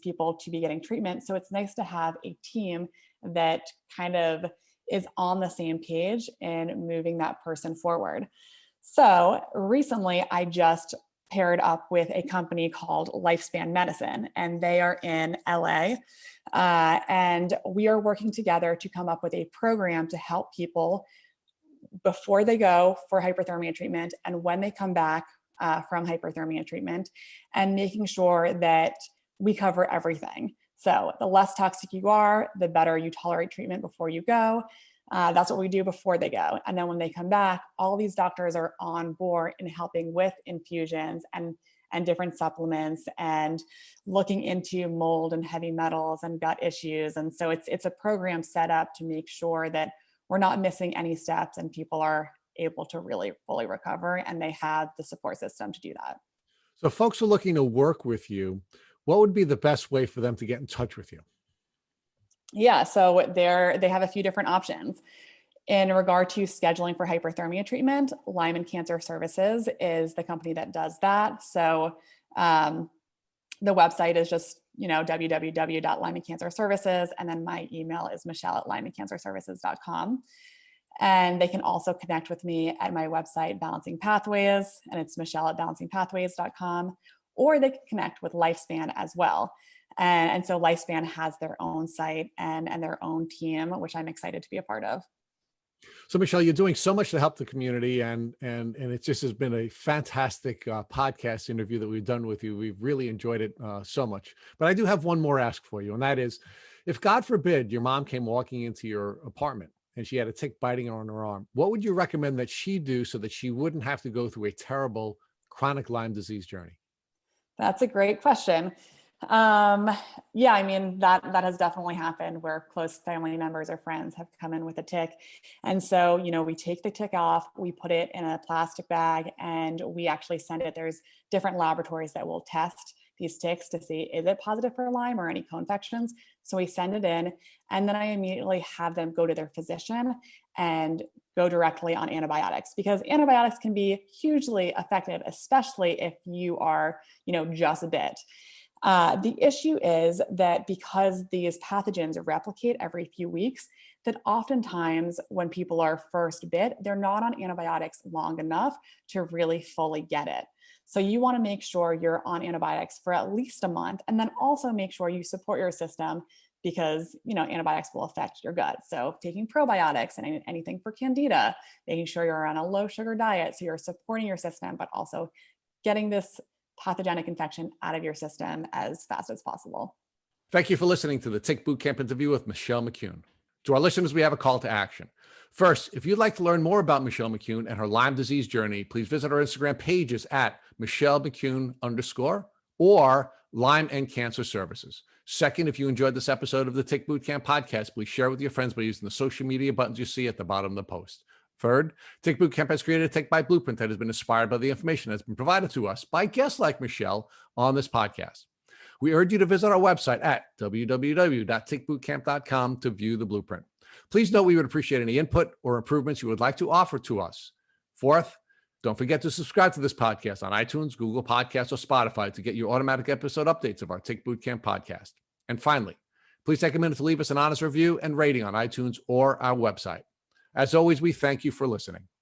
people to be getting treatment. So it's nice to have a team that kind of is on the same page in moving that person forward. So recently I just paired up with a company called Lifespan Medicine, and they are in LA. And we are working together to come up with a program to help people before they go for hyperthermia treatment and when they come back from hyperthermia treatment, and making sure that we cover everything. So the less toxic you are, the better you tolerate treatment before you go. That's what we do before they go. And then when they come back, all these doctors are on board in helping with infusions and different supplements and looking into mold and heavy metals and gut issues. And so it's a program set up to make sure that we're not missing any steps and people are able to really fully recover, and they have the support system to do that. So folks are looking to work with you. What would be the best way for them to get in touch with you? Yeah, so they have a few different options. In regard to scheduling for hyperthermia treatment, Lyme Cancer Services is the company that does that. So the website is just, www.lymecancerservices. And then my email is michelle@lymecancerservices.com. And they can also connect with me at my website, Balancing Pathways, and it's michelle@balancingpathways.com, or they can connect with Lifespan as well. And so Lifespan has their own site and their own team, which I'm excited to be a part of. So Michelle, you're doing so much to help the community, and it just has been a fantastic podcast interview that we've done with you. We've really enjoyed it so much. But I do have one more ask for you, and that is, if God forbid your mom came walking into your apartment and she had a tick biting her on her arm, what would you recommend that she do so that she wouldn't have to go through a terrible chronic Lyme disease journey? That's a great question. Yeah, I mean, that has definitely happened where close family members or friends have come in with a tick. And so, we take the tick off, we put it in a plastic bag, and we actually send it. There's different laboratories that will test these ticks to see, is it positive for Lyme or any co-infections? So we send it in, and then I immediately have them go to their physician and go directly on antibiotics, because antibiotics can be hugely effective, especially if you are, just bit. The issue is that because these pathogens replicate every few weeks, that oftentimes when people are first bit, they're not on antibiotics long enough to really fully get it. So you want to make sure you're on antibiotics for at least a month, and then also make sure you support your system, because antibiotics will affect your gut. So taking probiotics and anything for candida, making sure you're on a low sugar diet so you're supporting your system, but also getting this pathogenic infection out of your system as fast as possible. Thank you for listening to the Tick Bootcamp interview with Michelle McKeon. To our listeners, we have a call to action. First, if you'd like to learn more about Michelle McKeon and her Lyme disease journey, please visit our Instagram pages at Michelle McKeon_ or Lyme and Cancer Services. Second, if you enjoyed this episode of the Tick Bootcamp podcast, please share it with your friends by using the social media buttons you see at the bottom of the post. Third, Tick Bootcamp has created a Tick Bite Blueprint that has been inspired by the information that's been provided to us by guests like Michelle on this podcast. We urge you to visit our website at www.tickbootcamp.com to view the blueprint. Please note we would appreciate any input or improvements you would like to offer to us. Fourth, don't forget to subscribe to this podcast on iTunes, Google Podcasts, or Spotify to get your automatic episode updates of our Tick Bootcamp podcast. And finally, please take a minute to leave us an honest review and rating on iTunes or our website. As always, we thank you for listening.